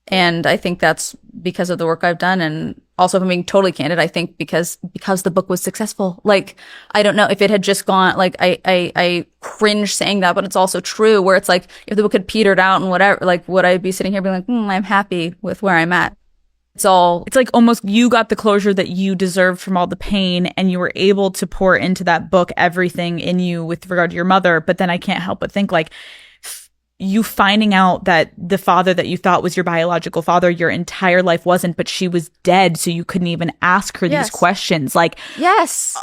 And I think that's because of the work I've done. And also, if I'm being totally candid, I think because the book was successful. Like, I don't know if it had just gone, like, I cringe saying that, but it's also true where it's like, if the book had petered out and whatever, like, would I be sitting here being like, I'm happy with where I'm at? It's like almost you got the closure that you deserved from all the pain, and you were able to pour into that book everything in you with regard to your mother. But then I can't help but think, like, you finding out that the father that you thought was your biological father your entire life wasn't, but she was dead, so you couldn't even ask her these questions. Like,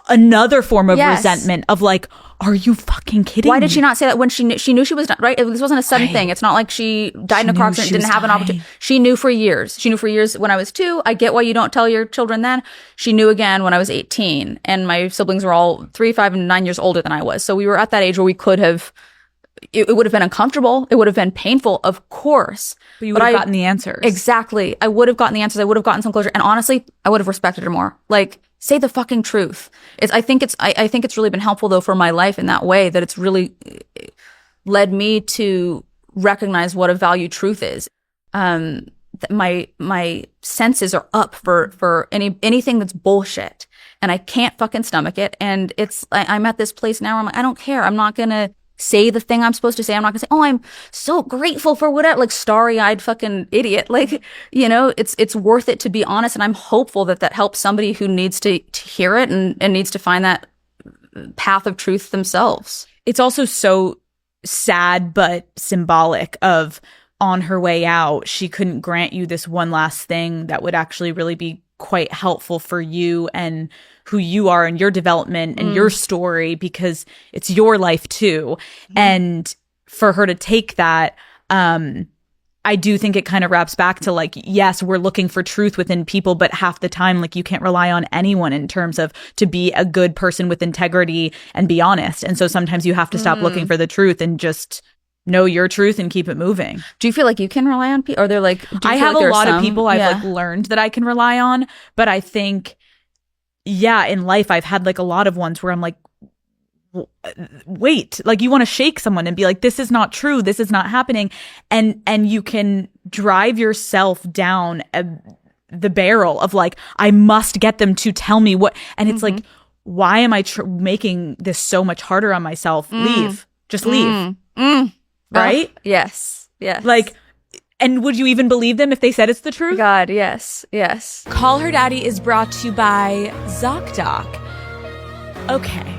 another form of resentment of like, are you fucking kidding me? Why did she not say that when she knew she was not, right? This wasn't a sudden thing. It's not like she died in a car accident, didn't have an opportunity. She knew for years. She knew for years when I was 2. I get why you don't tell your children then. She knew again when I was 18, and my siblings were all 3, 5, and 9 years older than I was. So we were at that age where we could have. It would have been uncomfortable. It would have been painful, of course. But you would have gotten the answers. Exactly. I would have gotten the answers. I would have gotten some closure. And honestly, I would have respected her more. Like, say the fucking truth. I think it's really been helpful though for my life in that way, that it's really led me to recognize what a value truth is. That my senses are up for anything that's bullshit, and I can't fucking stomach it. And I'm at this place now where I'm like, I don't care. I'm not gonna say the thing I'm supposed to say. I'm not gonna say, oh, I'm so grateful for whatever, like starry-eyed fucking idiot. Like, you know, it's worth it to be honest. And I'm hopeful that helps somebody who needs to hear it and needs to find that path of truth themselves. It's also so sad, but symbolic of, on her way out, she couldn't grant you this one last thing that would actually really be quite helpful for you and who you are and your development and your story, because it's your life too. And for her to take that, I do think it kind of wraps back to like, yes, we're looking for truth within people, but half the time, like, you can't rely on anyone in terms of to be a good person with integrity and be honest. And so sometimes you have to stop looking for the truth and just know your truth and keep it moving. Do you feel like you can rely on people? Or they're like, I have a lot of people I've like learned that I can rely on, but I think, yeah, in life I've had like a lot of ones where I'm like, wait, like, you want to shake someone and be like, this is not true, this is not happening, and you can drive yourself down the barrel of like, I must get them to tell me what, and it's like, why am I making this so much harder on myself? Leave, just leave. Right? Oh, yes. Like, and would you even believe them if they said it's the truth? God, yes. Call Her Daddy is brought to you by ZocDoc. Okay.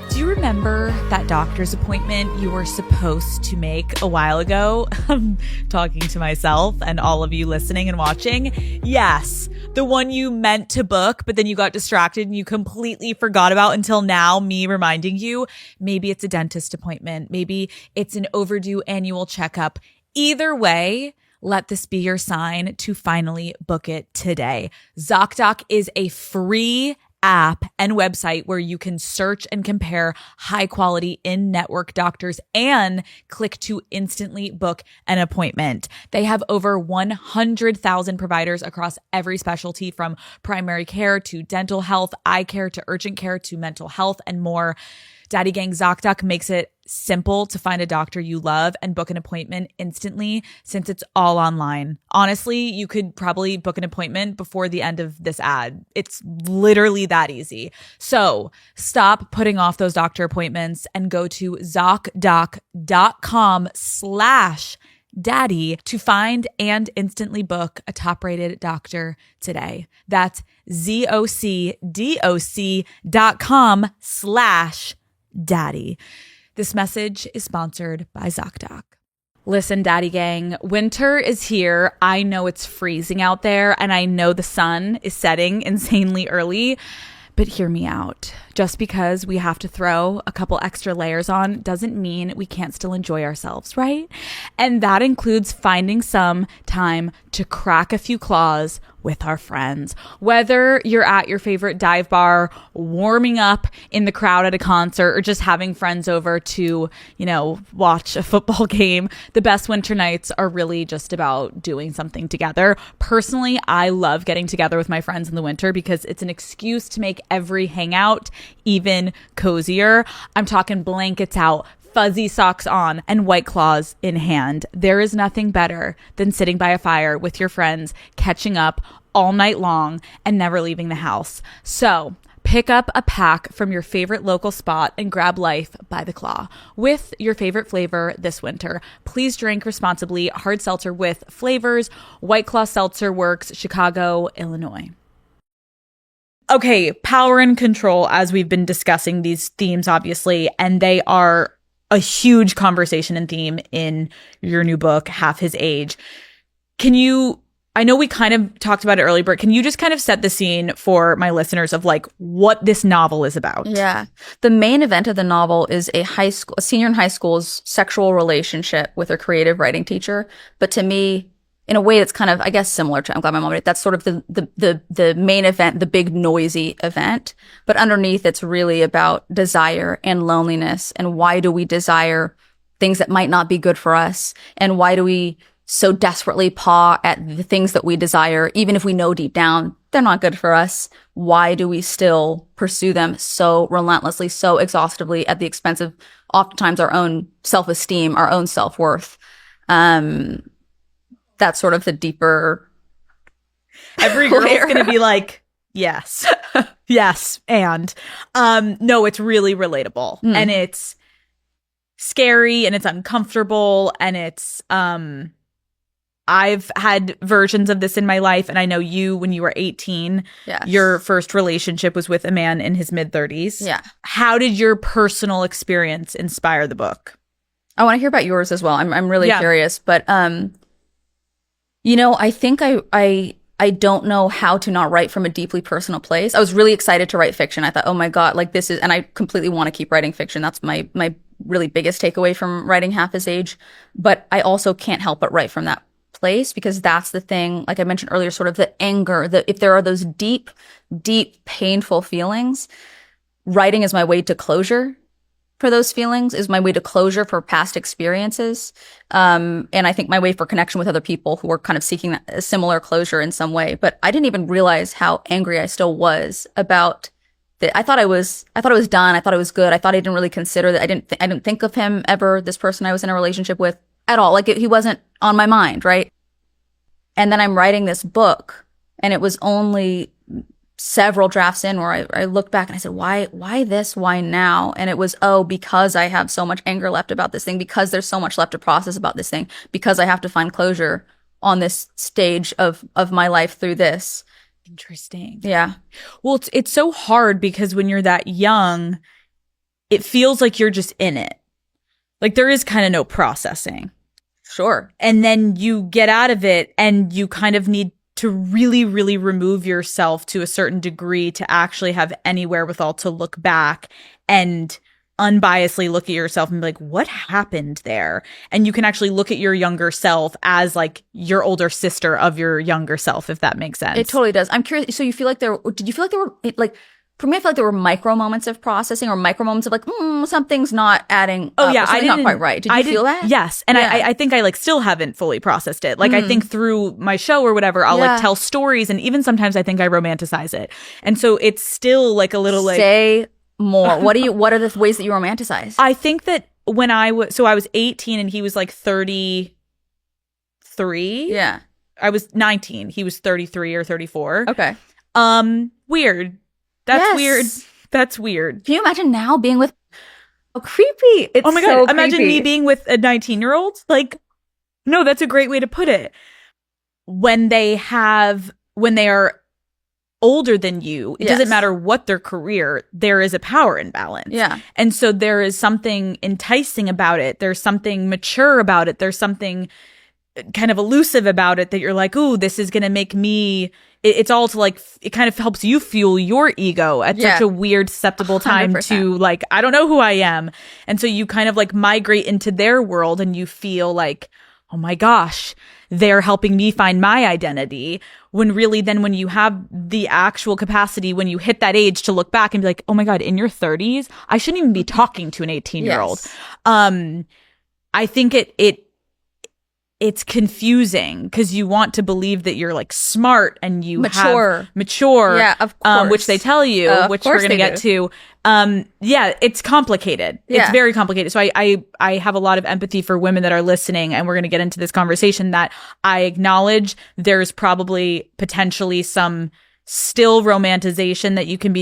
Do you remember that doctor's appointment you were supposed to make a while ago? I'm talking to myself and all of you listening and watching. Yes, the one you meant to book, but then you got distracted and you completely forgot about until now, me reminding you. Maybe it's a dentist appointment. Maybe it's an overdue annual checkup. Either way, let this be your sign to finally book it today. ZocDoc is a free app and website where you can search and compare high quality in-network doctors and click to instantly book an appointment. They have over 100,000 providers across every specialty, from primary care to dental health, eye care to urgent care to mental health, and more. Daddy Gang, ZocDoc makes it simple to find a doctor you love and book an appointment instantly, since it's all online. Honestly, you could probably book an appointment before the end of this ad. It's literally that easy. So stop putting off those doctor appointments and go to ZocDoc.com/daddy to find and instantly book a top-rated doctor today. That's ZocDoc.com/daddy. This message is sponsored by ZocDoc. Listen, Daddy Gang, winter is here. I know it's freezing out there, and I know the sun is setting insanely early, but hear me out. Just because we have to throw a couple extra layers on doesn't mean we can't still enjoy ourselves, right? And that includes finding some time to crack a few claws with our friends. Whether you're at your favorite dive bar, warming up in the crowd at a concert, or just having friends over to, watch a football game, the best winter nights are really just about doing something together. Personally, I love getting together with my friends in the winter because it's an excuse to make every hangout even cozier. I'm talking blankets out, fuzzy socks on, and White Claws in hand. There is nothing better than sitting by a fire with your friends, catching up all night long and never leaving the house. So pick up a pack from your favorite local spot and grab life by the claw with your favorite flavor this winter. Please drink responsibly. Hard seltzer with flavors. White Claw Seltzer Works, Chicago, Illinois. Okay, power and control, as we've been discussing these themes, obviously, and they are a huge conversation and theme in your new book, Half His Age. I know we kind of talked about it earlier, but can you just kind of set the scene for my listeners of like what this novel is about? Yeah. The main event of the novel is a senior in high school's sexual relationship with her creative writing teacher. But to me, in a way that's kind of, I guess, similar to I'm Glad My Mom Did It. That's sort of the main event, the big noisy event. But underneath, it's really about desire and loneliness. And why do we desire things that might not be good for us? And why do we so desperately paw at the things that we desire, even if we know deep down they're not good for us? Why do we still pursue them so relentlessly, so exhaustively at the expense of oftentimes our own self-esteem, our own self-worth? That's sort of the deeper. Every girl's going to be like, yes, yes. And no, it's really relatable and it's scary and it's uncomfortable and it's I've had versions of this in my life, and I know you, when you were 18, yes, your first relationship was with a man in his mid-30s. Yeah. How did your personal experience inspire the book? I want to hear about yours as well. I'm really curious, but you know, I think I don't know how to not write from a deeply personal place. I was really excited to write fiction. I thought, oh my God, like this is, and I completely want to keep writing fiction. That's my really biggest takeaway from writing Half His Age. But I also can't help but write from that place, because that's the thing, like I mentioned earlier, sort of the anger, if there are those deep, deep, painful feelings, writing is my way to closure for those feelings, is my way to closure for past experiences. And I think my way for connection with other people who are kind of seeking a similar closure in some way. But I didn't even realize how angry I still was about that. I thought I was done. I thought it was good. I thought I didn't really consider that. I didn't think of him ever, this person I was in a relationship with, at all. Like he wasn't on my mind, right? And then I'm writing this book, and it was only several drafts in where I looked back and I said, why this? Why now? And it was, because I have so much anger left about this thing, because there's so much left to process about this thing, because I have to find closure on this stage of my life through this. Interesting. Yeah. Well, it's so hard because when you're that young, it feels like you're just in it. Like there is kind of no processing. Sure. And then you get out of it and you kind of need to really, really remove yourself to a certain degree to actually have any wherewithal to look back and unbiasedly look at yourself and be like, what happened there? And you can actually look at your younger self as like your older sister of your younger self, if that makes sense. It totally does. I'm curious. So did you feel like there were like, for me, I feel like there were micro moments of processing or micro moments of like, something's not adding up. Yeah, something's not quite right. Did you feel that? Yes. And yeah. I think I like still haven't fully processed it. Like I think through my show or whatever, I'll like tell stories, and even sometimes I think I romanticize it. And so it's still like a little like. Say more. What are the ways that you romanticize? I think that when I was 18 and he was like 33. Yeah. I was 19. He was 33 or 34. Okay. Weird. That's weird. That's weird. Can you imagine now being with creepy? It's oh my God. Imagine me being with a 19-year-old. Like, no, that's a great way to put it. When they are older than you, it doesn't matter what their career, there is a power imbalance. Yeah. And so there is something enticing about it. There's something mature about it. There's something kind of elusive about it that you're like, ooh, this is going to make me, it's all to like, it kind of helps you fuel your ego at such a weird, susceptible time 100%. to like, I don't know who I am. And so you kind of like migrate into their world and you feel like, oh my gosh, they're helping me find my identity. When really then when you have the actual capacity, when you hit that age to look back and be like, oh my God, in your 30s, I shouldn't even be talking to an 18-year-old. Yes. I think it's confusing because you want to believe that you're like smart and you mature. Yeah, of course. Which they tell you, which we're going to get to. Yeah, it's complicated. Yeah. It's very complicated. So I have a lot of empathy for women that are listening, and we're going to get into this conversation that I acknowledge there's probably potentially some still romanticization that you can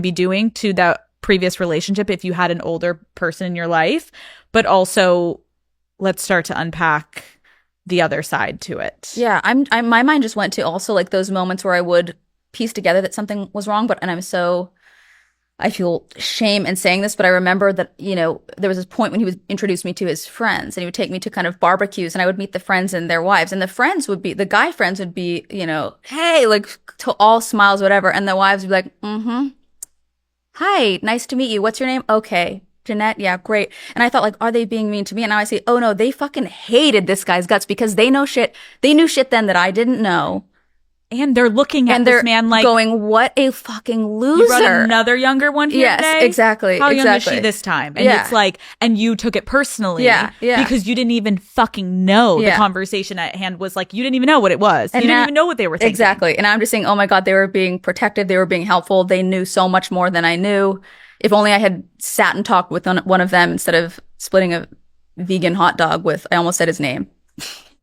be doing to that previous relationship if you had an older person in your life, but also let's start to unpack the other side to it. Yeah, my mind just went to also like those moments where I would piece together that something was wrong, and I feel shame in saying this, but I remember that, you know, there was this point when he would introduce me to his friends, and he would take me to kind of barbecues, and I would meet the friends and their wives, and the guy friends would be, you know, hey, like to all smiles, whatever. And the wives would be like, hi, nice to meet you. What's your name? Okay. Jennette, yeah, great. And I thought, like, are they being mean to me? And now I say, oh no, they fucking hated this guy's guts because they know shit. They knew shit then that I didn't know. And they're looking at this man like going, what a fucking loser. You brought another younger one here today? Yes, exactly. How young is she this time? And it's like, and you took it personally. Because you didn't even fucking know the conversation at hand was like, you didn't even know what it was. And you didn't even know what they were thinking. Exactly. And I'm just saying, oh my God, they were being protective. They were being helpful. They knew so much more than I knew. If only I had sat and talked with one of them instead of splitting a vegan hot dog with, I almost said his name.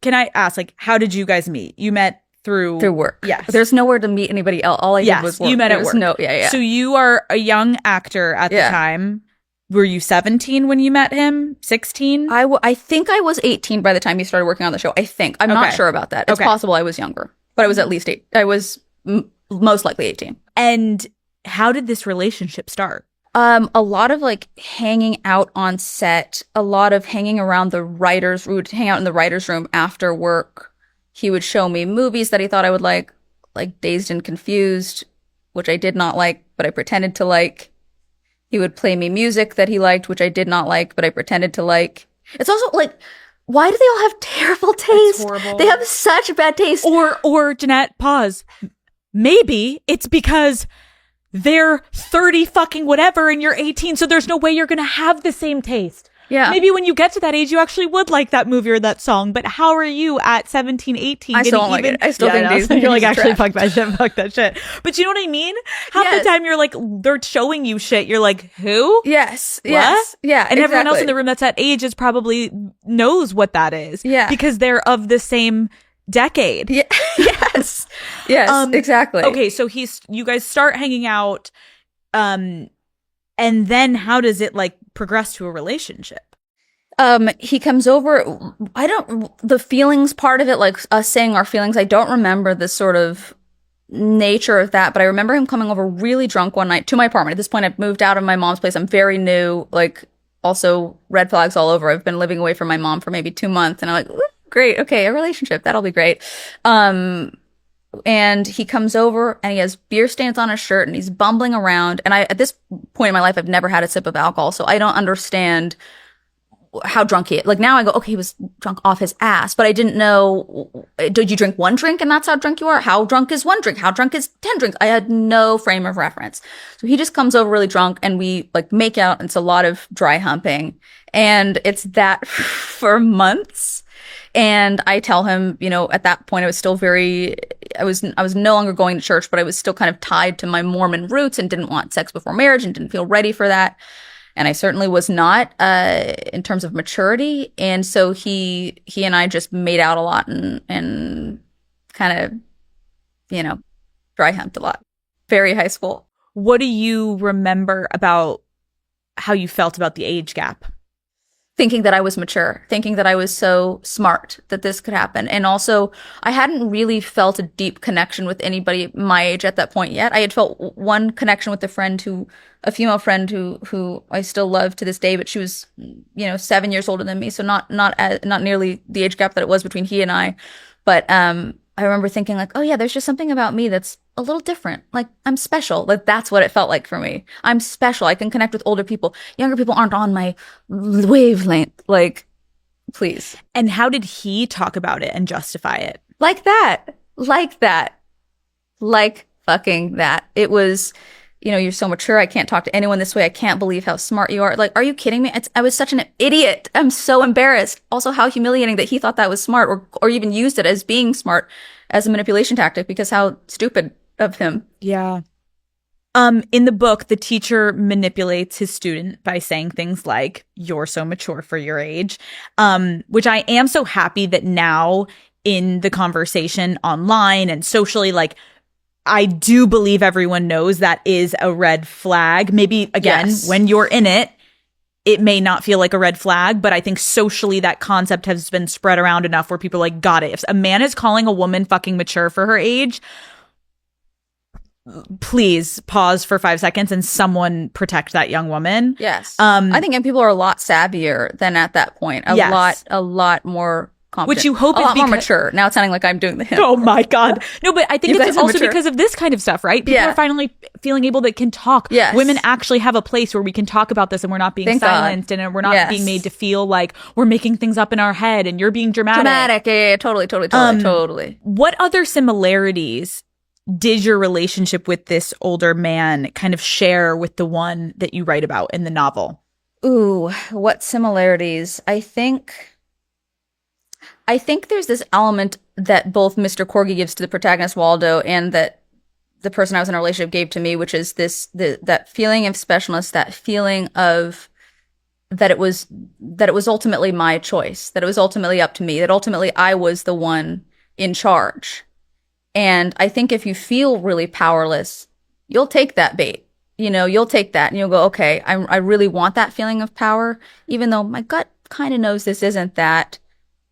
Can I ask, like, how did you guys meet? You met through work. Yes. There's nowhere to meet anybody else. All I did was work. You met at work. So you are a young actor at the time. Were you 17 when you met him? 16? I think I was 18 by the time he started working on the show. I think. I'm not sure about that. It's possible I was younger, but I was at least 8. I was most likely 18. And how did this relationship start? A lot of like hanging out on set, a lot of hanging around we would hang out in the writer's room after work. He would show me movies that he thought I would like Dazed and Confused, which I did not like, but I pretended to like. He would play me music that he liked, which I did not like, but I pretended to like. It's also like, why do they all have terrible taste? That's horrible. They have such bad taste. Or Jennette, pause. Maybe it's because they're 30 fucking whatever and you're 18, so there's no way you're gonna have the same taste. Yeah. Maybe when you get to that age, you actually would like that movie or that song. But how are you at 17, 18? I still don't like it. I still think these you're like, actually, fuck that shit. But you know what I mean? Half the time you're like, they're showing you shit. You're like, who? Yes. What? Yes. Yeah. And everyone else in the room that's that age is probably knows what that is. Yeah. Because they're of the same decade. Yeah. Yes. Yes. Exactly. Okay. So you guys start hanging out. And then how does it like progress to a relationship? He comes over. The feelings part of it, like us saying our feelings, I don't remember the sort of nature of that, but I remember him coming over really drunk one night to my apartment. At this point, I've moved out of my mom's place. I'm very new, like also red flags all over. I've been living away from my mom for maybe 2 months, and I'm like, great. Okay. A relationship. That'll be great. And he comes over and he has beer stains on his shirt and he's bumbling around. And at this point in my life, I've never had a sip of alcohol. So I don't understand how drunk he is. Like now I go, okay, he was drunk off his ass, but I didn't know, did you drink one drink and that's how drunk you are? How drunk is one drink? How drunk is 10 drinks? I had no frame of reference. So he just comes over really drunk and we like make out. And it's a lot of dry humping and it's that for months. And I tell him, you know, at that point I was still I was no longer going to church, but I was still kind of tied to my Mormon roots and didn't want sex before marriage and didn't feel ready for that. And I certainly was not, in terms of maturity. And so he and I just made out a lot and kind of, you know, dry humped a lot. Very high school. What do you remember about how you felt about the age gap? Thinking that I was mature, thinking that I was so smart that this could happen. And also, I hadn't really felt a deep connection with anybody my age at that point yet. I had felt one connection with a female friend who I still love to this day, but she was, 7 years older than me. So not nearly the age gap that it was between he and I. But I remember thinking like, oh yeah, there's just something about me that's a little different. Like I'm special. Like that's what it felt like for me. I'm special. I can connect with older people. Younger people aren't on my wavelength. Like, please. And how did he talk about it and justify it? Like that. Like fucking that. It was, you're so mature. I can't talk to anyone this way. I can't believe how smart you are. Like, are you kidding me? I was such an idiot. I'm so embarrassed. Also, how humiliating that he thought that was smart or even used it as being smart as a manipulation tactic because how stupid of him. Yeah. In the book, the teacher manipulates his student by saying things like, you're so mature for your age, which I am so happy that now in the conversation online and socially, like, I do believe everyone knows that is a red flag. Maybe, again, when you're in it, it may not feel like a red flag, but I think socially that concept has been spread around enough where people are like, got it. If a man is calling a woman fucking mature for her age, please pause for 5 seconds and someone protect that young woman. Yes. I think young people are a lot savvier than at that point. A lot more competent. Which you hope a is lot more mature. Now it's sounding like I'm doing the hymn. Oh my God. No, but I think it's also because of this kind of stuff, right? People are finally feeling able that can talk. Yes. Women actually have a place where we can talk about this and we're not being silenced and we're not being made to feel like we're making things up in our head and you're being dramatic. Yeah, totally. What other similarities did your relationship with this older man kind of share with the one that you write about in the novel? Ooh, what similarities? I think there's this element that both Mr. Corgi gives to the protagonist Waldo and that the person I was in a relationship gave to me, which is that feeling of specialness, that feeling of that it was ultimately my choice, that it was ultimately up to me, that ultimately I was the one in charge. And I think if you feel really powerless, you'll take that bait. You'll take that and you'll go, okay, I really want that feeling of power, even though my gut kind of knows this isn't that.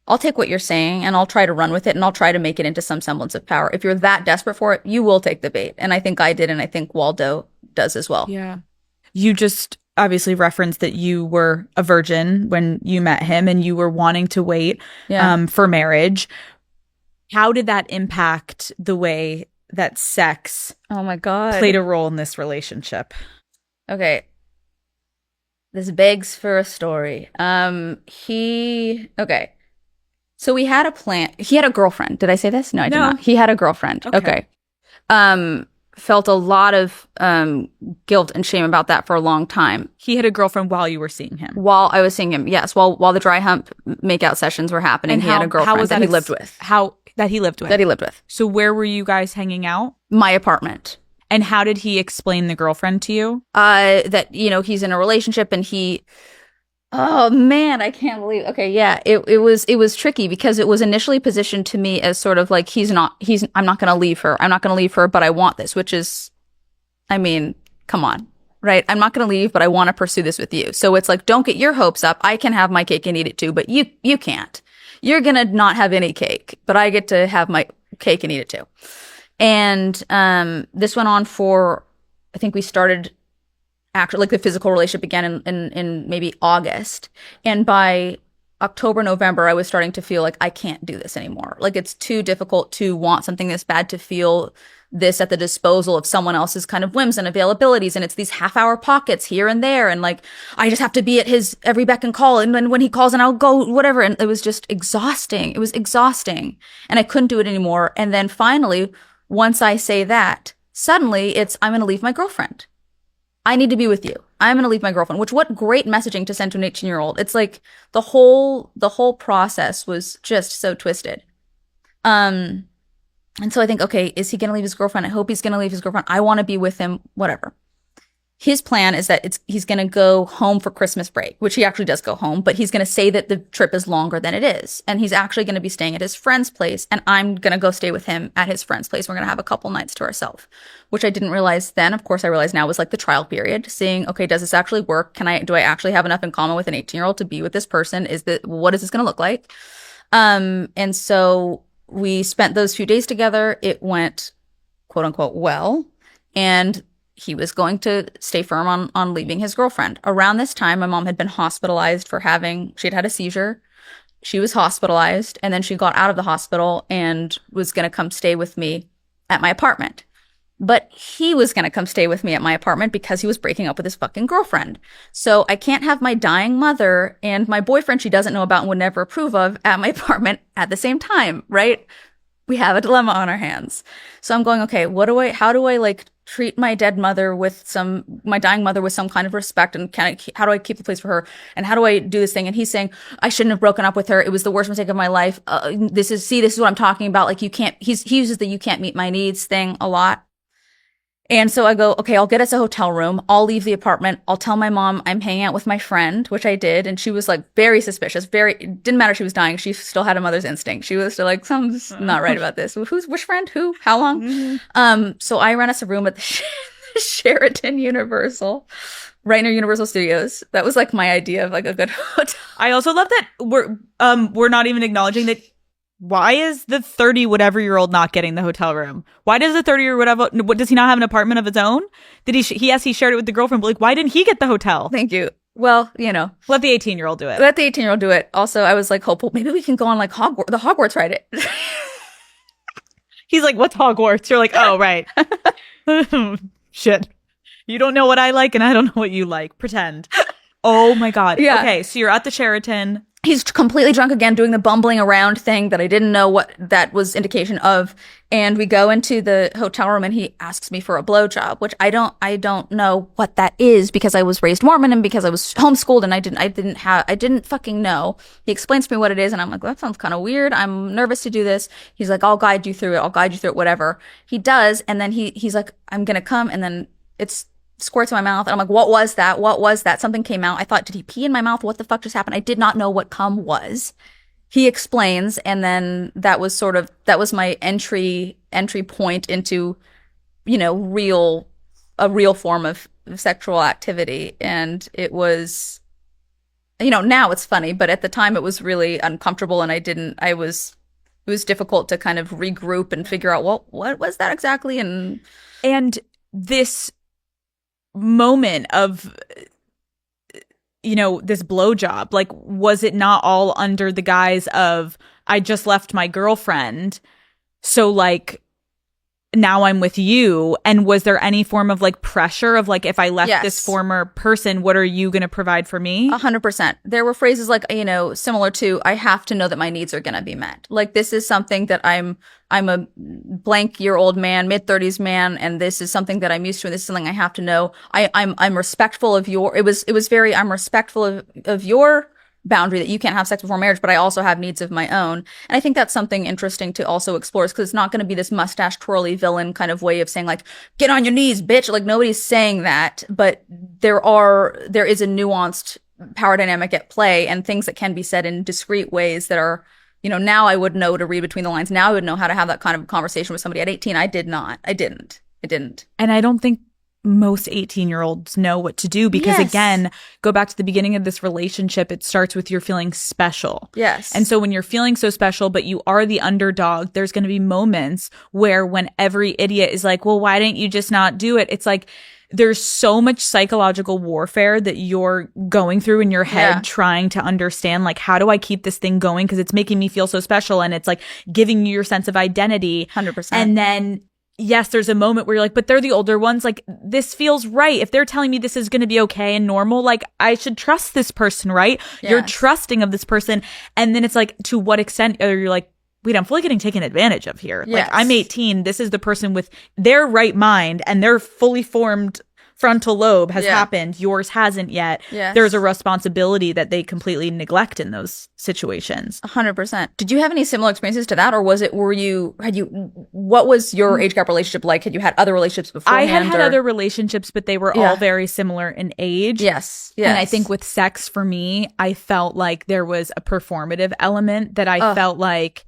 I'll take what you're saying and I'll try to run with it and I'll try to make it into some semblance of power. If you're that desperate for it, you will take the bait. And I think I did, and I think Waldo does as well. Yeah. You just obviously referenced that you were a virgin when you met him and you were wanting to wait for marriage. How did that impact the way that sex played a role in this relationship? Okay. This begs for a story. So we had a plan. He had a girlfriend. Did I say this? No, I did not. He had a girlfriend. Okay. Felt a lot of guilt and shame about that for a long time. He had a girlfriend while you were seeing him? While I was seeing him, yes. While the dry hump makeout sessions were happening, and he had a girlfriend that he lived with. That he lived with. So where were you guys hanging out? My apartment. And how did he explain the girlfriend to you? That, he's in a relationship and he... Oh man, I can't believe. Okay, yeah, it was tricky because it was initially positioned to me as sort of like I'm not going to leave her. I'm not going to leave her, but I want this, which is, I mean, come on, right? I'm not going to leave, but I want to pursue this with you. So it's like, don't get your hopes up. I can have my cake and eat it too, but you can't. You're going to not have any cake, but I get to have my cake and eat it too. And this went on for, I think we started actually, like the physical relationship began in maybe August. And by October, November, I was starting to feel like I can't do this anymore. Like it's too difficult to want something this bad, to feel this at the disposal of someone else's kind of whims and availabilities. And it's these half-hour pockets here and there. And like, I just have to be at his every beck and call. And then when he calls and I'll go, whatever. And it was just exhausting. It was exhausting. And I couldn't do it anymore. And then finally, once I say that, suddenly I'm going to leave my girlfriend. I need to be with you. I'm going to leave my girlfriend, which what great messaging to send to an 18-year-old. It's like the whole process was just so twisted. And so I think, okay, is he going to leave his girlfriend? I hope he's going to leave his girlfriend. I want to be with him, whatever. His plan is that he's going to go home for Christmas break, which he actually does go home, but he's going to say that the trip is longer than it is. And he's actually going to be staying at his friend's place. And I'm going to go stay with him at his friend's place. We're going to have a couple nights to ourselves, which I didn't realize then. Of course, I realize now was like the trial period, seeing, okay, does this actually work? Do I actually have enough in common with an 18-year-old to be with this person? What is this going to look like? And so we spent those few days together. It went quote unquote well. And he was going to stay firm on leaving his girlfriend. Around this time, my mom had been hospitalized she'd had a seizure. She was hospitalized, and then she got out of the hospital and was going to come stay with me at my apartment. But he was going to come stay with me at my apartment because he was breaking up with his fucking girlfriend. So I can't have my dying mother and my boyfriend she doesn't know about and would never approve of at my apartment at the same time, right? We have a dilemma on our hands. So I'm going, okay, how do I like treat my dying mother with some kind of respect, and how do I keep the place for her, and how do I do this thing? And he's saying, I shouldn't have broken up with her. It was the worst mistake of my life. This is what I'm talking about. Like, he uses the you can't meet my needs thing a lot. And so I go, okay, I'll get us a hotel room. I'll leave the apartment. I'll tell my mom I'm hanging out with my friend, which I did. And she was like very suspicious. It didn't matter she was dying. She still had a mother's instinct. She was still like, something's not right about this. Which friend? Who? How long? Mm-hmm. So I rent us a room at the Sheraton Universal, right near Universal Studios. That was like my idea of like a good hotel. I also love that we're not even acknowledging that why is the 30 whatever year old not getting the hotel room? Why does the 30 or whatever, what, does he not have an apartment of his own? Did yes, he shared it with the girlfriend, but like, why didn't he get the hotel? Thank you. Well, you know. Let the 18-year-old do it. Let the 18-year-old do it. Also, I was like hopeful. Maybe we can go on like the Hogwarts ride. He's like, what's Hogwarts? You're like, oh, right. Shit. You don't know what I like and I don't know what you like. Pretend. Oh my God. Yeah. Okay, so you're at the Sheraton. He's completely drunk again, doing the bumbling around thing that I didn't know what that was indication of. And we go into the hotel room and he asks me for a blowjob, which I don't know what that is because I was raised Mormon and because I was homeschooled and I didn't fucking know. He explains to me what it is and I'm like, well, that sounds kind of weird. I'm nervous to do this. He's like, I'll guide you through it, whatever. He does. And then he's like, I'm going to come. And then it's squirts in my mouth. And I'm like, what was that? Something came out. I thought, did he pee in my mouth? What the fuck just happened? I did not know what cum was. He explains. And then that was my entry point into, you know, a real form of sexual activity. And it was, you know, now it's funny, but at the time it was really uncomfortable and it was difficult to kind of regroup and figure out what was that exactly. And this moment of, you know, this blowjob, like, was it not all under the guise of, I just left my girlfriend, so like now I'm with you? And was there any form of like pressure of like, if I left this former person, what are you going to provide for me? 100%. There were phrases like, you know, similar to, I have to know that my needs are going to be met. Like, this is something that I'm a blank year old man, mid-30s man, and this is something that I'm used to, and this is something I have to know. I'm respectful of I'm respectful of your boundary that you can't have sex before marriage, but I also have needs of my own. And I think that's something interesting to also explore, because it's not going to be this mustache twirly villain kind of way of saying like, get on your knees, bitch. Like, nobody's saying that, but there is a nuanced power dynamic at play and things that can be said in discreet ways that are, you know, now I would know to read between the lines. Now I would know how to have that kind of conversation with somebody. At 18, I didn't. And I don't think most 18-year-olds know what to do because, again, go back to the beginning of this relationship, it starts with you're feeling special. Yes. And so when you're feeling so special, but you are the underdog, there's going to be moments where when every idiot is like, well, why didn't you just not do it? It's like, there's so much psychological warfare that you're going through in your head trying to understand, like, how do I keep this thing going? Because it's making me feel so special. And it's like giving you your sense of identity. 100%. And then yes, there's a moment where you're like, but they're the older ones. Like, this feels right. If they're telling me this is going to be okay and normal, like, I should trust this person, right? Yes. You're trusting of this person. And then it's like, to what extent are you like, wait, I'm fully getting taken advantage of here. Yes. Like, I'm 18. This is the person with their right mind and their fully formed frontal lobe has happened. Yours hasn't yet. Yes. There's a responsibility that they completely neglect in those situations. 100%. Did you have any similar experiences to that? Or what was your age gap relationship like? Had you had other relationships beforehand? I had other relationships, but they were all very similar in age. Yes. And I think with sex, for me, I felt like there was a performative element that I felt like,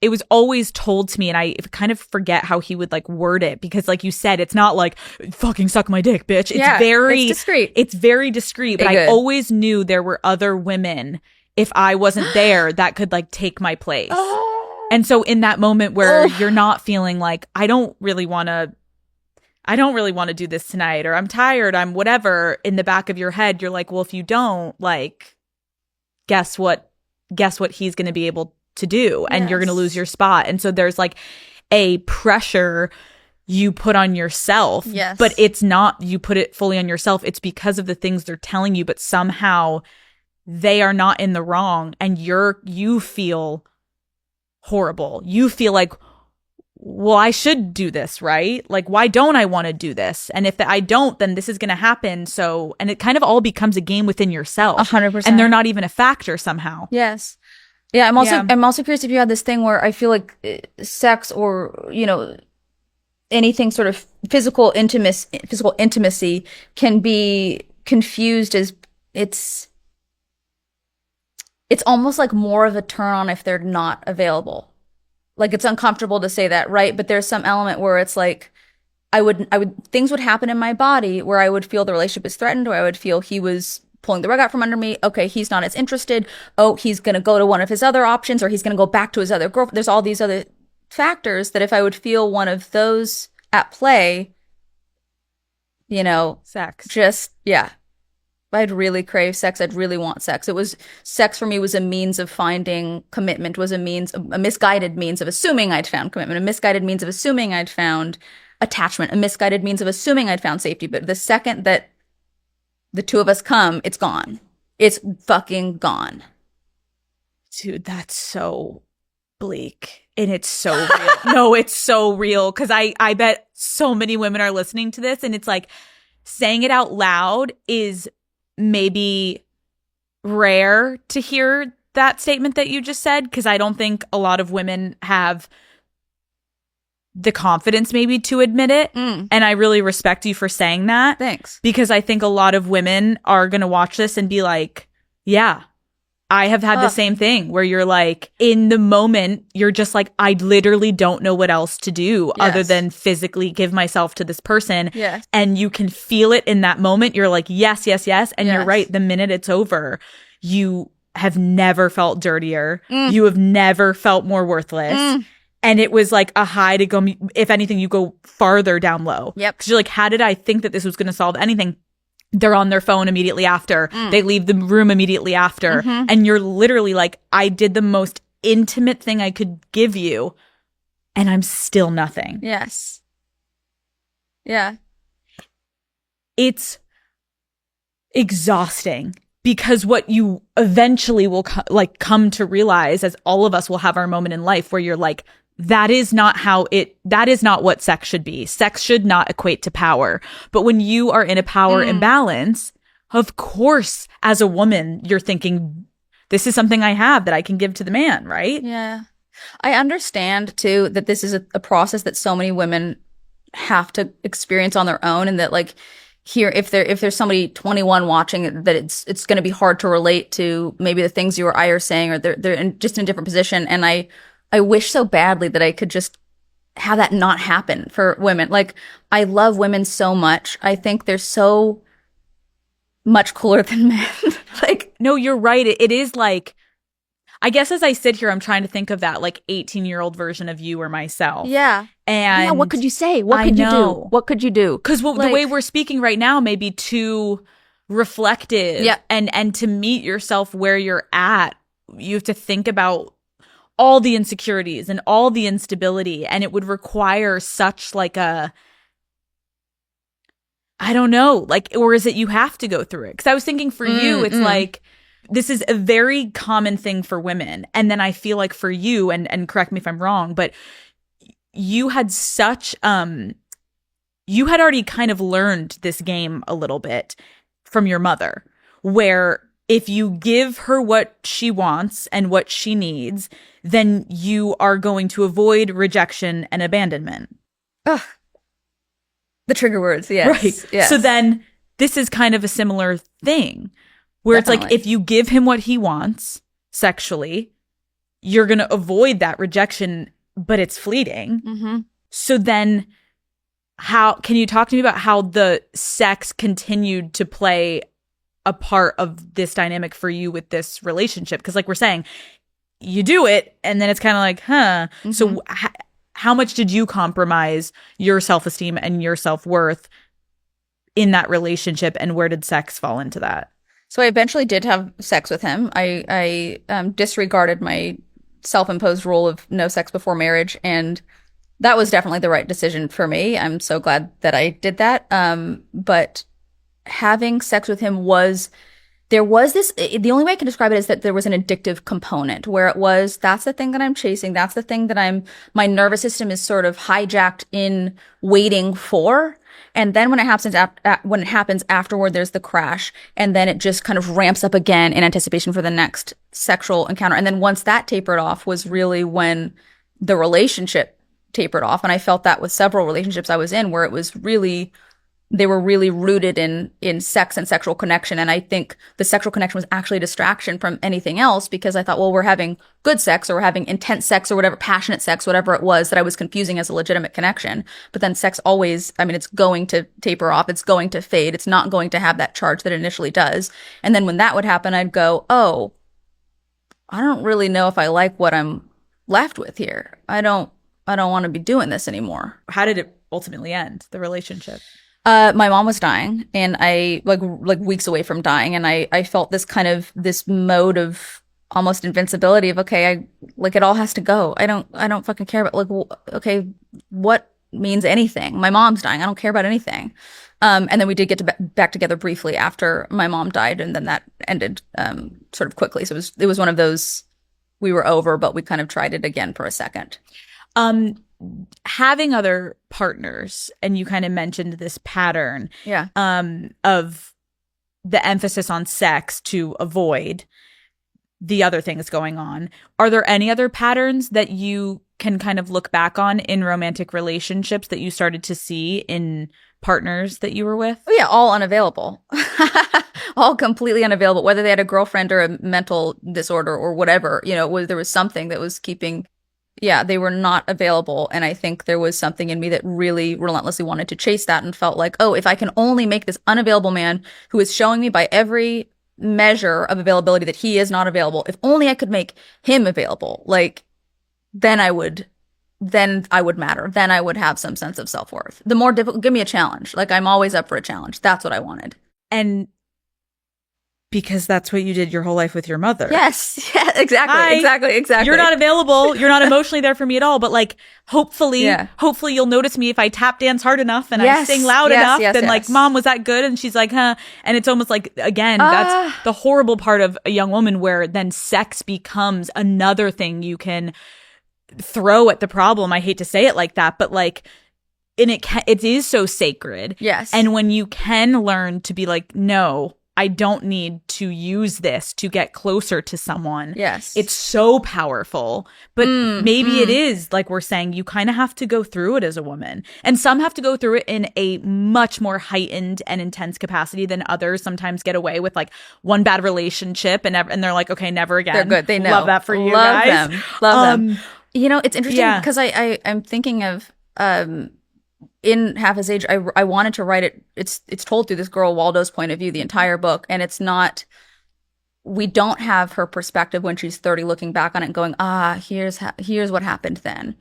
it was always told to me, and I kind of forget how he would like word it, because like you said, it's not like fucking suck my dick, bitch. It's discreet. It's very discreet, but I always knew there were other women, if I wasn't there, that could like take my place. And so in that moment where you're not feeling like, I don't really want to do this tonight, or I'm tired, I'm whatever, in the back of your head, you're like, well, if you don't, like, guess what he's going to be able to do, and you're going to lose your spot. And so there's like a pressure you put on yourself, but it's not you put it fully on yourself. It's because of the things they're telling you, but somehow they are not in the wrong, and you feel horrible. You feel like, well, I should do this, right? Like, why don't I want to do this? And if I don't, then this is going to happen. So, and it kind of all becomes a game within yourself. 100%. And they're not even a factor somehow. Yes. Yeah, I'm also curious if you had this thing where I feel like sex, or, you know, anything sort of physical intimacy can be confused as it's almost like more of a turn on if they're not available. Like, it's uncomfortable to say that, right? But there's some element where it's like, things would happen in my body where I would feel the relationship is threatened, or I would feel he was pulling the rug out from under me. Okay, he's not as interested. Oh, he's going to go to one of his other options, or he's going to go back to his other girlfriend. There's all these other factors that if I would feel one of those at play, you know, sex. Just, yeah. I'd really crave sex. I'd really want sex. Sex for me was a means of finding commitment, was a misguided means of assuming I'd found commitment, a misguided means of assuming I'd found attachment, a misguided means of assuming I'd found safety. But the second that the two of us come, it's gone. It's fucking gone. Dude, that's so bleak. And it's so real. No, it's so real. Because I bet so many women are listening to this, and it's like saying it out loud is maybe rare to hear that statement that you just said, because I don't think a lot of women have the confidence maybe to admit it. And I really respect you for saying that. Thanks. Because I think a lot of women are going to watch this and be like, yeah, I have had the same thing where you're like, in the moment, you're just like, I literally don't know what else to do other than physically give myself to this person. Yes. And you can feel it in that moment. You're like, yes, yes, yes. And you're right. The minute it's over, you have never felt dirtier. You have never felt more worthless. And it was like a high to go, if anything, you go farther down low. Yep. Because you're like, how did I think that this was going to solve anything? They're on their phone immediately after. They leave the room immediately after. And you're literally like, I did the most intimate thing I could give you, and I'm still nothing. Yes. Yeah. It's exhausting, because what you eventually will come to realize, as all of us will have our moment in life where you're like, that is not what sex should be. Sex should not equate to power. But when you are in a power imbalance, of course, as a woman, you're thinking, this is something I have that I can give to the man, right? Yeah. I understand too that this is a process that so many women have to experience on their own, and that like here, if there's somebody 21 watching, that it's going to be hard to relate to maybe the things you or I are saying, or they're just in a different position. And I wish so badly that I could just have that not happen for women. Like, I love women so much. I think they're so much cooler than men. Like, no, you're right. It is like, I guess as I sit here, I'm trying to think of that like 18-year-old version of you or myself. Yeah. And yeah, what could you say? What could you do? What could you do? Because the way we're speaking right now may be too reflective. Yeah. And to meet yourself where you're at, you have to think about all the insecurities and all the instability, and it would require such like I don't know, like, or is it you have to go through it? Because I was thinking for you, it's like, this is a very common thing for women. And then I feel like for you, and correct me if I'm wrong, but you had such, you had already kind of learned this game a little bit from your mother, where if you give her what she wants and what she needs, then you are going to avoid rejection and abandonment. Ugh. The trigger words, yes. Right. Yes. So then this is kind of a similar thing where Definitely. It's like, if you give him what he wants sexually, you're going to avoid that rejection, but it's fleeting. So then how can you talk to me about how the sex continued to play a part of this dynamic for you with this relationship? Because like we're saying, you do it and then it's kind of like, huh. So how much did you compromise your self-esteem and your self-worth in that relationship, and where did sex fall into that? So I eventually did have sex with him. I disregarded my self-imposed rule of no sex before marriage, and that was definitely the right decision for me. I'm so glad that I did that. But having sex with him there was this, the only way I can describe it is that there was an addictive component where it was, that's the thing that I'm chasing. That's the thing that my nervous system is sort of hijacked in waiting for. And then when it happens afterward, there's the crash. And then it just kind of ramps up again in anticipation for the next sexual encounter. And then once that tapered off was really when the relationship tapered off. And I felt that with several relationships I was in, where it was really they were really rooted in sex and sexual connection. And I think the sexual connection was actually a distraction from anything else, because I thought, well, we're having good sex, or we're having intense sex, or whatever, passionate sex, whatever it was that I was confusing as a legitimate connection. But then sex always, I mean, it's going to taper off. It's going to fade. It's not going to have that charge that it initially does. And then when that would happen, I'd go, oh, I don't really know if I like what I'm left with here. I don't want to be doing this anymore. How did it ultimately end, the relationship? My mom was dying, and I like weeks away from dying, and I felt this mode of almost invincibility of, okay, it all has to go. I don't fucking care about okay, what means anything? My mom's dying. I don't care about anything. And then we did get back together briefly after my mom died, and then that ended sort of quickly. So it was one of those, we were over, but we kind of tried it again for a second. Having other partners, and you kind of mentioned this pattern of the emphasis on sex to avoid the other things going on. Are there any other patterns that you can kind of look back on in romantic relationships that you started to see in partners that you were with? Oh yeah, all unavailable. All completely unavailable, whether they had a girlfriend or a mental disorder or whatever, there was something that was keeping. Yeah, they were not available. And I think there was something in me that really relentlessly wanted to chase that, and felt like, oh, if I can only make this unavailable man, who is showing me by every measure of availability that he is not available, if only I could make him available, then I would matter. Then I would have some sense of self-worth. The more difficult, give me a challenge. I'm always up for a challenge. That's what I wanted. And because that's what you did your whole life with your mother. Yes. Yeah, exactly. You're not available. You're not emotionally there for me at all. But hopefully you'll notice me if I tap dance hard enough and I sing loud enough. Then Mom, was that good? And she's like, huh. And it's almost like, again, that's the horrible part of a young woman, where then sex becomes another thing you can throw at the problem. I hate to say it like that, but and it is so sacred. Yes. And when you can learn to be like, no, I don't need to use this to get closer to someone. Yes. It's so powerful. But maybe it is, like we're saying, you kind of have to go through it as a woman. And some have to go through it in a much more heightened and intense capacity than others. Sometimes get away with one bad relationship and they're like, okay, never again. They're good. They know. Love that for you Love guys. Love them. It's interesting because I'm thinking of in Half His Age, I wanted to write it. It's told through this girl Waldo's point of view, the entire book, and it's not. We don't have her perspective when she's 30, looking back on it and going, here's what happened then,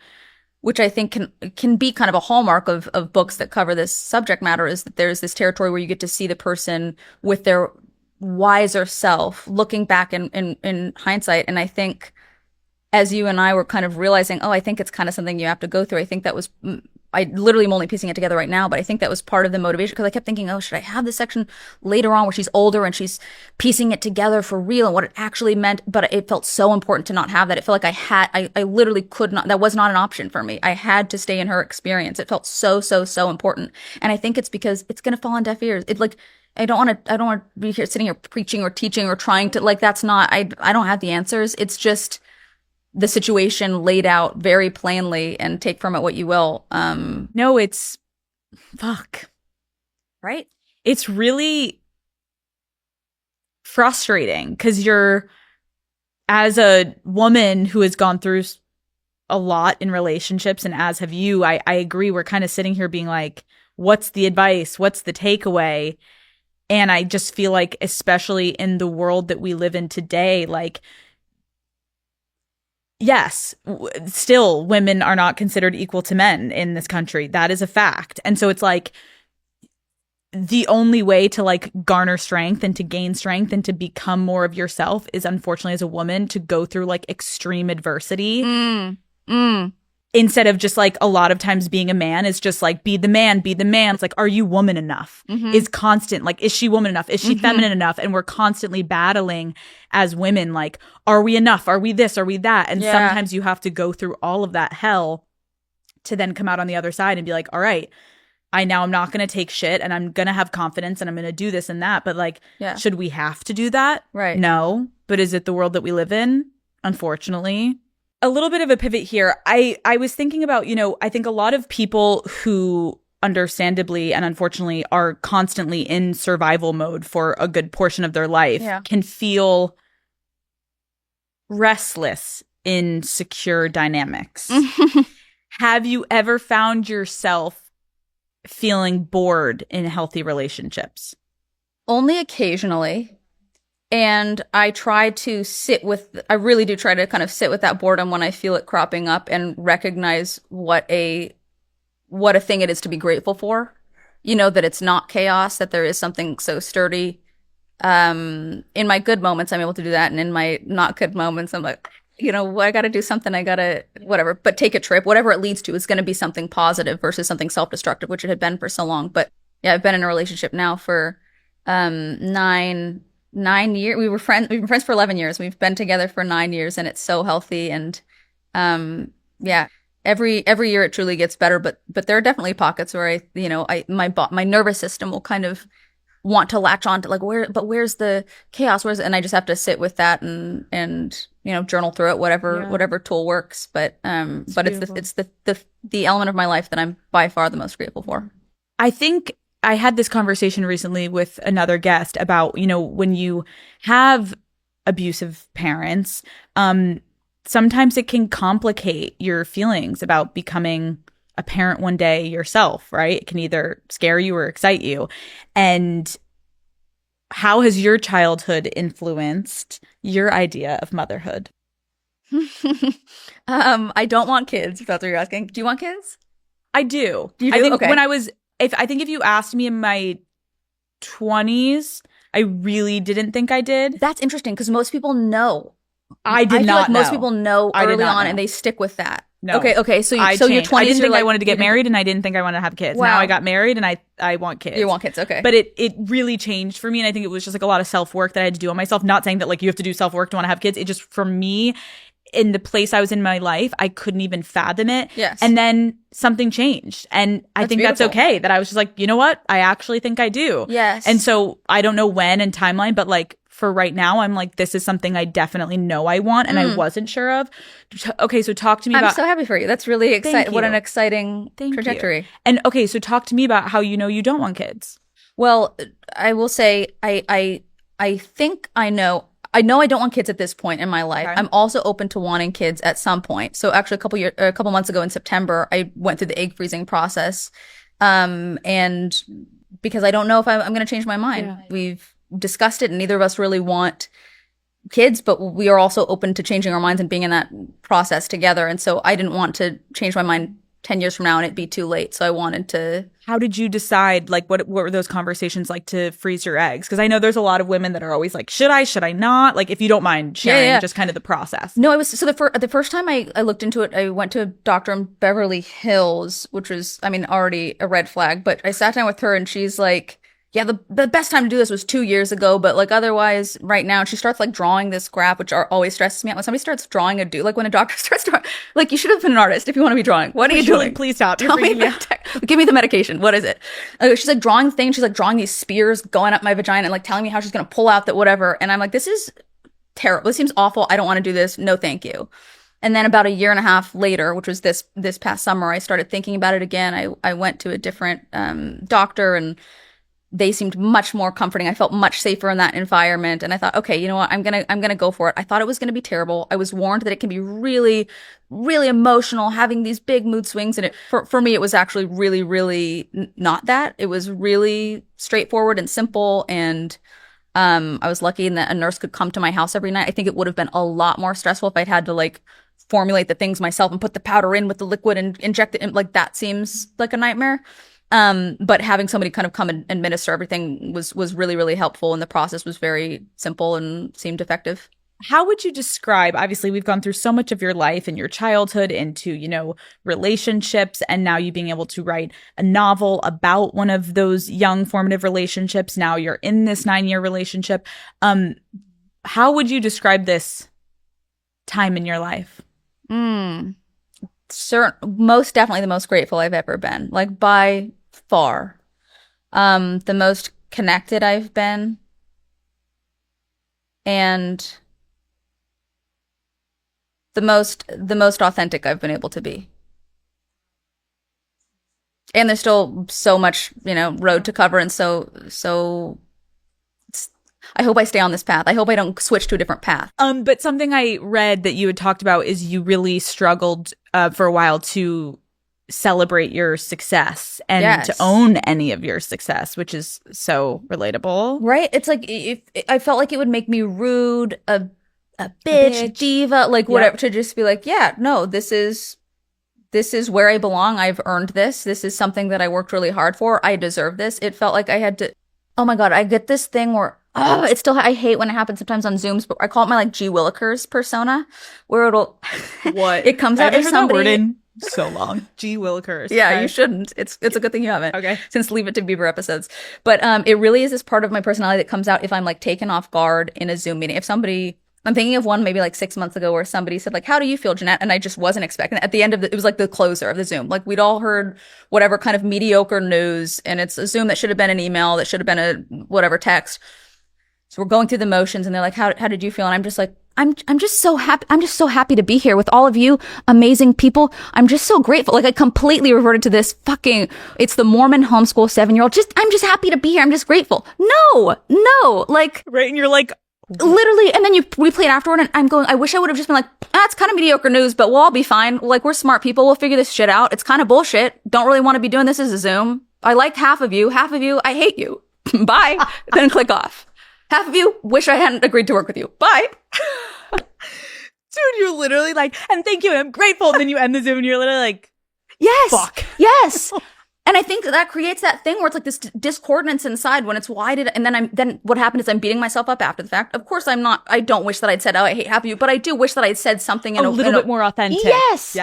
which I think can be kind of a hallmark of books that cover this subject matter, is that there's this territory where you get to see the person with their wiser self looking back in hindsight. And I think, as you and I were kind of realizing, I think it's kind of something you have to go through. I think that was, I literally am only piecing it together right now, but I think that was part of the motivation, because I kept thinking, should I have this section later on where she's older and she's piecing it together for real and what it actually meant? But it felt so important to not have that. It felt like I literally could not, that was not an option for me. I had to stay in her experience. It felt so, so, so important. And I think it's because it's going to fall on deaf ears. I don't want to be here sitting here preaching or teaching or trying to, that's not, I don't have the answers. It's just the situation laid out very plainly, and take from it what you will. No, it's fuck. Right? It's really frustrating, because you're, as a woman who has gone through a lot in relationships, and as have you, I agree, we're kind of sitting here being like, what's the advice? What's the takeaway? And I just feel like, especially in the world that we live in today, yes, still women are not considered equal to men in this country. That is a fact. And so it's the only way to garner strength and to gain strength and to become more of yourself is, unfortunately, as a woman, to go through extreme adversity. Instead of just a lot of times being a man is just be the man. It's are you woman enough? Is constant. Is she woman enough? Is she feminine enough? And we're constantly battling as women. Are we enough? Are we this? Are we that? And sometimes you have to go through all of that hell to then come out on the other side and be like, all right, I'm not going to take shit, and I'm going to have confidence, and I'm going to do this and that. But should we have to do that? Right. No. But is it the world that we live in? Unfortunately. A little bit of a pivot here. I was thinking about, I think a lot of people who understandably and unfortunately are constantly in survival mode for a good portion of their life can feel restless in secure dynamics. Have you ever found yourself feeling bored in healthy relationships? Only occasionally. And I really do try to kind of sit with that boredom when I feel it cropping up and recognize what a thing it is to be grateful for. You know, that it's not chaos, that there is something so sturdy. In my good moments, I'm able to do that. And in my not good moments, I'm like, you know, I got to do something. I got to, whatever, but take a trip, whatever it leads to is going to be something positive versus something self-destructive, which it had been for so long. But yeah, I've been in a relationship now for, 9 years. We've been friends for 11 years. We've been together for 9 years and it's so healthy. And, yeah, every year it truly gets better, but there are definitely pockets where my nervous system will kind of want to latch on to like, where's the chaos? And I just have to sit with that and, journal through it, whatever tool works. But it's the element of my life that I'm by far the most grateful for. I think I had this conversation recently with another guest about, when you have abusive parents, sometimes it can complicate your feelings about becoming a parent one day yourself, right? It can either scare you or excite you. And how has your childhood influenced your idea of motherhood? I don't want kids, if that's what you're asking. Do you want kids? I do. You do? I think okay. when I was if you asked me in my 20s, I really didn't think I did. That's interesting because most people know. I did not know. Most people know early on and they stick with that. No. Okay. So your 20s, I didn't think I wanted to get married and I didn't think I wanted to have kids. Wow. Now I got married and I want kids. You want kids, okay. But it really changed for me, and I think it was just like a lot of self-work that I had to do on myself. Not saying that like you have to do self-work to want to have kids. It just, for me, in the place I was in my life, I couldn't even fathom it. Yes. And then something changed. And I think beautiful. that's okay. That I was just like, you know what? I actually think I do. Yes. And so I don't know when and timeline, but like for right now, I'm like, this is something I definitely know I want and I wasn't sure of. Okay, so talk to me about— I'm so happy for you. That's really exciting. What an exciting trajectory. You. And okay, so talk to me about how you don't want kids. Well, I will say I think I know I don't want kids at this point in my life. Okay. I'm also open to wanting kids at some point. So actually a couple months ago in September, I went through the egg freezing process. And because I don't know if I'm going to change my mind. Yeah. We've discussed it and neither of us really want kids, but we are also open to changing our minds and being in that process together. And so I didn't want to change my mind 10 years from now and it'd be too late. So I wanted to— How did you decide, like, what were those conversations like to freeze your eggs? Because I know there's a lot of women that are always like, should I not? Like, if you don't mind sharing just kind of the process. No, it was— so the first time I looked into it, I went to a doctor in Beverly Hills, which was, already a red flag, but I sat down with her and she's like, yeah, the best time to do this was 2 years ago, but like otherwise right now. And she starts like drawing this graph, which always stresses me out. When somebody starts drawing a dude, like when a doctor starts drawing, like you should have been an artist if you want to be drawing. What are you doing? Please stop. Tell me give me the medication. What is it? She's like drawing things. She's like drawing these spears going up my vagina and like telling me how she's going to pull out that whatever. And I'm like, this is terrible. This seems awful. I don't want to do this. No, thank you. And then about a year and a half later, which was this past summer, I started thinking about it again. I went to a different doctor and they seemed much more comforting. I felt much safer in that environment. And I thought, okay, you know what? I'm going to go for it. I thought it was going to be terrible. I was warned that it can be really, really emotional, having these big mood swings. And for me, it was actually really, really not that. It was really straightforward and simple. And I was lucky in that a nurse could come to my house every night. I think it would have been a lot more stressful if I'd had to like formulate the things myself and put the powder in with the liquid and inject it in. Like that seems like a nightmare. But having somebody kind of come and administer everything was really, really helpful. And the process was very simple and seemed effective. How would you describe— obviously we've gone through so much of your life and your childhood into, relationships, and now you being able to write a novel about one of those young formative relationships. Now you're in this 9-year relationship. How would you describe this time in your life? Most definitely the most grateful I've ever been, like by far. The most connected I've been, and the most authentic I've been able to be. And there's still so much, road to cover. And so I hope I stay on this path. I hope I don't switch to a different path. But something I read that you had talked about is you really struggled for a while to celebrate your success and to own any of your success, which is so relatable. Right? It's like I felt like it would make me rude, a bitch, diva, like whatever, to just be like, yeah, no, this is where I belong. I've earned this. This is something that I worked really hard for. I deserve this. It felt like I had to, oh my God, I get this thing where, it's still, I hate when it happens sometimes on Zooms, but I call it my like G Willikers persona, where it'll, what? It comes out if somebody. So long. G Willikers. Yeah, okay. You shouldn't. It's a good thing you haven't. Okay. Since Leave It to Beaver episodes. But it really is this part of my personality that comes out if I'm like taken off guard in a Zoom meeting. If somebody, I'm thinking of one maybe like 6 months ago where somebody said like, how do you feel, Jennette? And I just wasn't expecting it. At the end of it was like the closer of the Zoom. Like we'd all heard whatever kind of mediocre news, and it's a Zoom that should have been an email, that should have been a whatever text. So we're going through the motions, and they're like, how did you feel? And I'm just like, I'm just so happy. I'm just so happy to be here with all of you amazing people. I'm just so grateful. Like I completely reverted to this it's the Mormon homeschool 7-year-old. I'm just happy to be here. I'm just grateful. No, like. Right. And you're like, literally. And then we played afterward, and I'm going, I wish I would have just been like, it's kind of mediocre news, but we'll all be fine. Like we're smart people. We'll figure this shit out. It's kind of bullshit. Don't really want to be doing this as a Zoom. I like half of you, I hate you. Bye. Then click off. Half of you wish I hadn't agreed to work with you. Bye. Dude, you're literally like, and thank you, and I'm grateful. And then you end the Zoom and you're literally like, yes, fuck. Yes. And I think that creates that thing where it's like this discordance inside when it's why did, and then what happened is I'm beating myself up after the fact. Of course, I don't wish that I'd said, oh, I hate half of you, but I do wish that I'd said something in a little bit more authentic. Yes.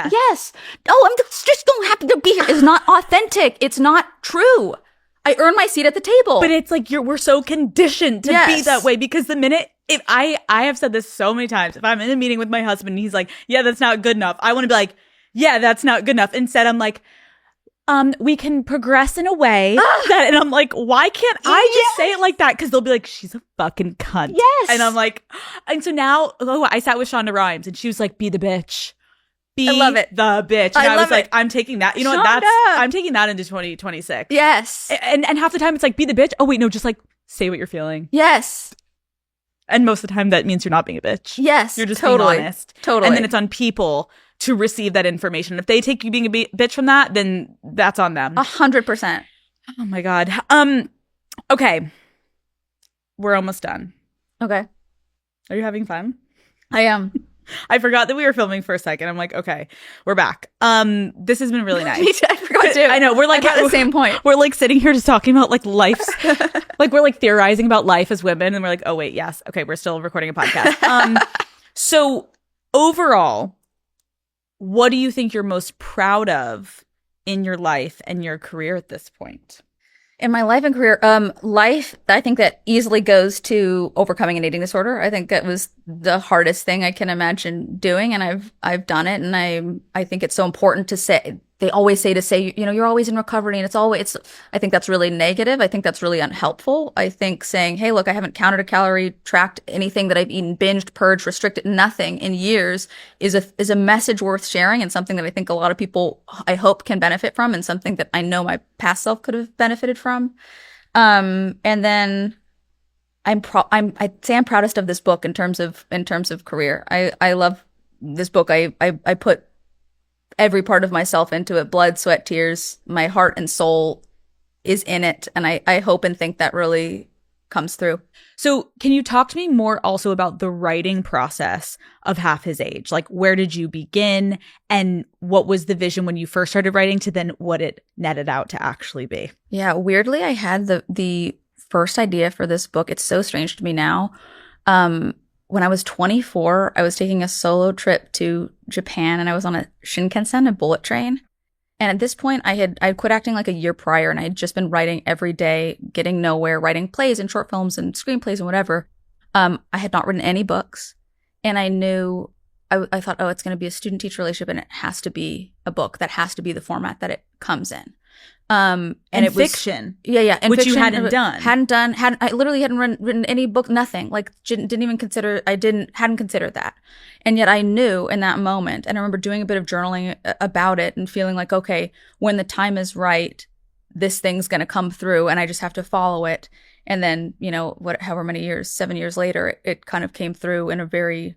Oh, I'm just so happy to be here. It's not authentic. It's not true. I earned my seat at the table. But it's like we're so conditioned to be that way, because the minute, if I have said this so many times, if I'm in a meeting with my husband and he's like, yeah, that's not good enough, I want to be like, yeah, that's not good enough. Instead, I'm like, we can progress in a way that, and I'm like, why can't I just say it like that? Because they'll be like, she's a fucking cunt. Yes. And I'm like, and so now, I sat with Shonda Rhimes and she was like, be the bitch. I love it. The bitch. And I was like, I'm taking that. You know what? I'm taking that into 2026. Yes. And half the time it's like, be the bitch. Oh, wait, no, just like say what you're feeling. Yes. And most of the time that means you're not being a bitch. Yes. You're just totally being honest. Totally. And then it's on people to receive that information. If they take you being a bitch from that, then that's on them. 100%. Oh my God. Okay. We're almost done. Okay. Are you having fun? I am. I forgot that we were filming for a second. I'm like, okay, we're back. This has been really nice. I forgot too. I know. We're like at the same point. We're like sitting here just talking about like life's, like we're like theorizing about life as women, and we're like, oh wait, yes, okay, we're still recording a podcast. So overall, what do you think you're most proud of in your life and your career at this point? In my life and career, life, I think that easily goes to overcoming an eating disorder. I think that was the hardest thing I can imagine doing, and I've done it. And I think it's so important to say. They always say, you're always in recovery, and I think that's really negative. I think that's really unhelpful. I think saying, hey, look, I haven't counted a calorie, tracked anything that I've eaten, binged, purged, restricted, nothing in years is a message worth sharing, and something that I think a lot of people, I hope, can benefit from, and something that I know my past self could have benefited from. And then I'd say I'm proudest of this book in terms of career. I love this book. I put every part of myself into it, blood, sweat, tears. My heart and soul is in it. And I hope and think that really comes through. So can you talk to me more also about the writing process of Half His Age? Like, where did you begin, and what was the vision when you first started writing to then what it netted out to actually be? Yeah, weirdly, I had the first idea for this book. It's so strange to me now. When I was 24, I was taking a solo trip to Japan, and I was on a Shinkansen, a bullet train. And at this point, I'd quit acting like a year prior, and I had just been writing every day, getting nowhere, writing plays and short films and screenplays and whatever. I had not written any books, and I knew, I thought, oh, it's going to be a student-teacher relationship, and it has to be a book. That has to be the format that it comes in. And it was fiction. Yeah. And which fiction, you hadn't done. I literally hadn't written any book, nothing. Like, didn't even consider, hadn't considered that. And yet I knew in that moment, and I remember doing a bit of journaling about it and feeling like, okay, when the time is right, this thing's going to come through and I just have to follow it. And then, however many years, 7 years later, it kind of came through in a very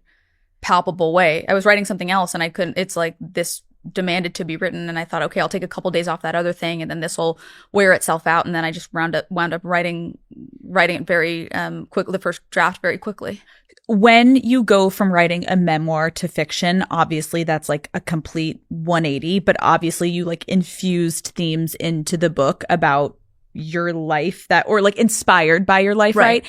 palpable way. I was writing something else and I couldn't, it's like this demanded to be written. And I thought, okay, I'll take a couple days off that other thing and then this will wear itself out. And then I just wound up writing it very quickly, the first draft very quickly. When you go from writing a memoir to fiction, obviously that's like a complete 180, but obviously you like infused themes into the book about your life or like inspired by your life, right?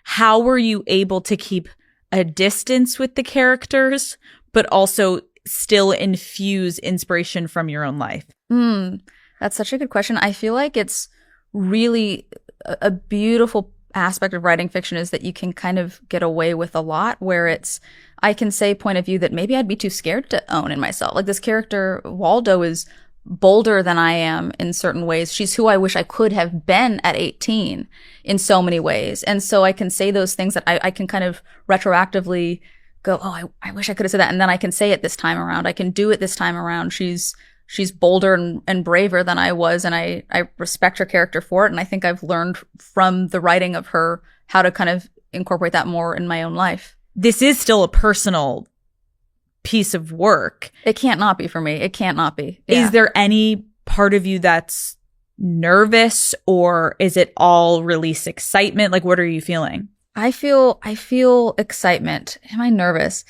How were you able to keep a distance with the characters, but also still infuse inspiration from your own life? That's such a good question. I feel like it's really a beautiful aspect of writing fiction is that you can kind of get away with a lot where I can say point of view that maybe I'd be too scared to own in myself. Like this character, Waldo, is bolder than I am in certain ways. She's who I wish I could have been at 18 in so many ways. And so I can say those things that I can kind of retroactively go, oh, I wish I could have said that. And then I can say it this time around. I can do it this time around. She's bolder and braver than I was, and I respect her character for it. And I think I've learned from the writing of her how to kind of incorporate that more in my own life. This is still a personal piece of work. It can't not be for me. It can't not be. Yeah. Is there any part of you that's nervous, or is it all release excitement? Like, what are you feeling? I feel excitement. Am I nervous?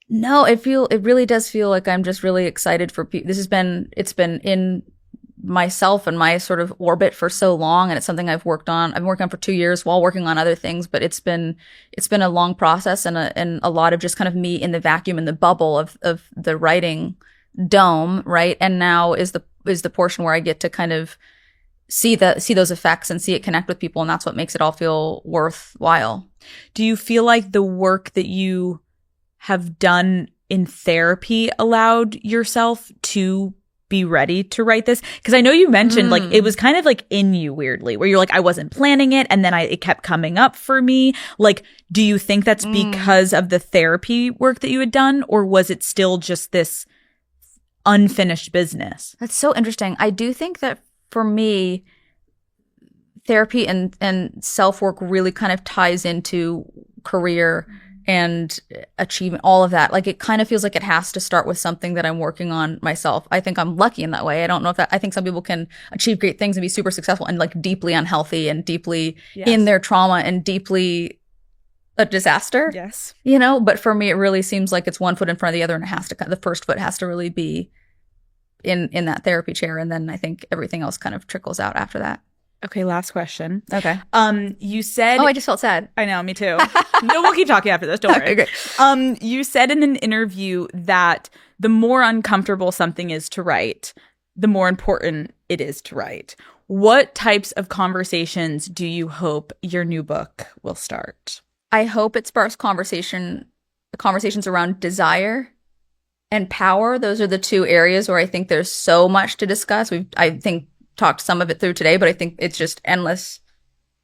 No, it really does feel like I'm just really excited for people. It's been in myself and my sort of orbit for so long, and it's something I've worked on. I've been working on for 2 years while working on other things, but it's been a long process and a lot of just kind of me in the vacuum, in the bubble of the writing dome, right? And now is the portion where I get to kind of see those effects and see it connect with people, and that's what makes it all feel worthwhile. Do you feel like the work that you have done in therapy allowed yourself to be ready to write this? Because I know you mentioned like it was kind of like in you weirdly, where you're like, I wasn't planning it, and then it kept coming up for me. Like, do you think that's because of the therapy work that you had done, or was it still just this unfinished business? That's so interesting. I do think that for me, therapy and self-work really kind of ties into career and achievement, all of that. Like, it kind of feels like it has to start with something that I'm working on myself. I think I'm lucky in that way. I don't know if I think some people can achieve great things and be super successful and like deeply unhealthy and deeply in their trauma and deeply a disaster. Yes. But for me, it really seems like it's one foot in front of the other, and the first foot has to really be in that therapy chair. And then I think everything else kind of trickles out after that. Okay, last question. Okay. You said... Oh, I just felt sad. I know, me too. No, we'll keep talking after this, don't worry. Okay, great. You said in an interview that the more uncomfortable something is to write, the more important it is to write. What types of conversations do you hope your new book will start? I hope it sparks conversations around desire and power. Those are the two areas where I think there's so much to discuss. I think talked some of it through today, but I think it's just endless.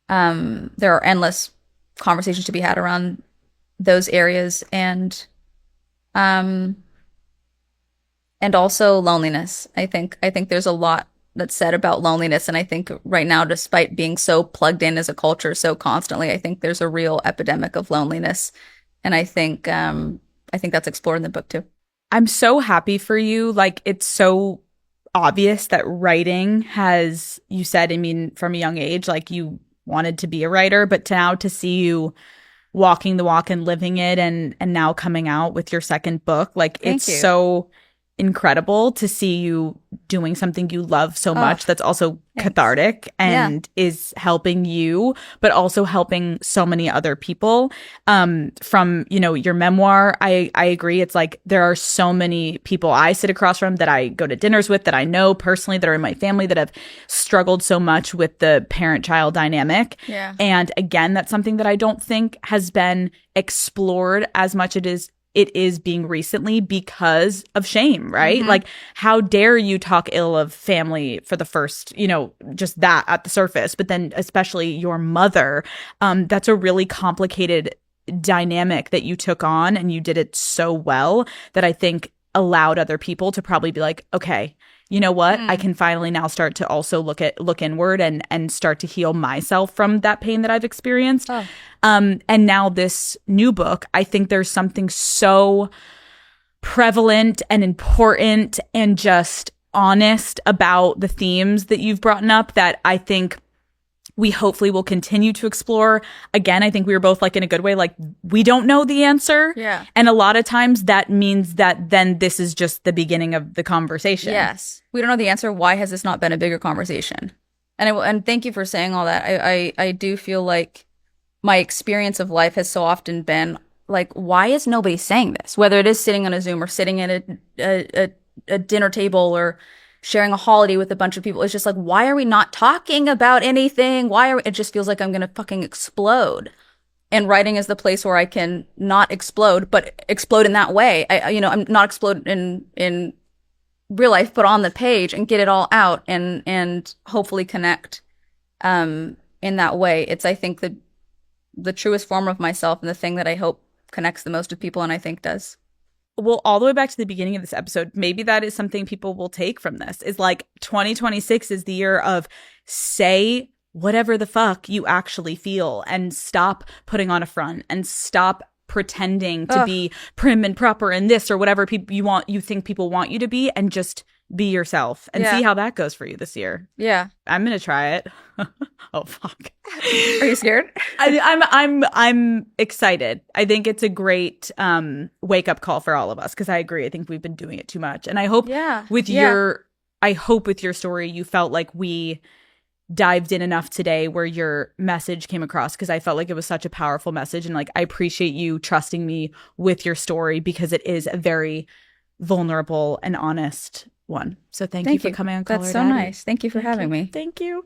There are endless conversations to be had around those areas, and also loneliness. I think there's a lot that's said about loneliness, and I think right now, despite being so plugged in as a culture so constantly, I think there's a real epidemic of loneliness, and I think that's explored in the book too. I'm so happy for you. Like, it's so obvious that writing has, you said, I mean, from a young age, like you wanted to be a writer, but now to see you walking the walk and living it and now coming out with your second book, like it's so incredible to see you doing something you love so much that's also cathartic and is helping you, but also helping so many other people. From, your memoir, I agree. It's like there are so many people I sit across from that I go to dinners with, that I know personally, that are in my family, that have struggled so much with the parent-child dynamic. Yeah. And again, that's something that I don't think has been explored as much it is being recently because of shame, right? Like, how dare you talk ill of family for the first, just that at the surface, but then especially your mother. That's a really complicated dynamic that you took on, and you did it so well that I think allowed other people to probably be like, okay, you know what? I can finally now start to also look inward and start to heal myself from that pain that I've experienced. Oh. And now this new book, I think there's something so prevalent and important and just honest about the themes that you've brought up that I think we hopefully will continue to explore. Again, I think we were both like in a good way, like we don't know the answer. Yeah. And a lot of times that means that then this is just the beginning of the conversation. Yes. We don't know the answer. Why has this not been a bigger conversation? And thank you for saying all that. I do feel like my experience of life has so often been like, why is nobody saying this? Whether it is sitting on a Zoom or sitting at a dinner table or sharing a holiday with a bunch of people. It's just like, why are we not talking about anything? It just feels like I'm going to fucking explode. And writing is the place where I can not explode, but explode in that way. I'm not explode in real life, but on the page and get it all out and hopefully connect in that way. It's, I think, the truest form of myself and the thing that I hope connects the most with people, and I think does. Well, all the way back to the beginning of this episode, maybe that is something people will take from this, is like 2026 is the year of say whatever the fuck you actually feel and stop putting on a front and stop pretending to be prim and proper in this or whatever you think people want you to be, and just be yourself and see how that goes for you this year. Yeah. I'm going to try it. Oh, fuck. Are you scared? I'm excited. I think it's a great wake up call for all of us, because I agree. I think we've been doing it too much. And I hope with your story, you felt like we dived in enough today where your message came across, because I felt like it was such a powerful message. And like, I appreciate you trusting me with your story, because it is a very vulnerable and honest one. So thank you for coming on Call That's Her so Daddy. nice. Thank you for having me. Thank you.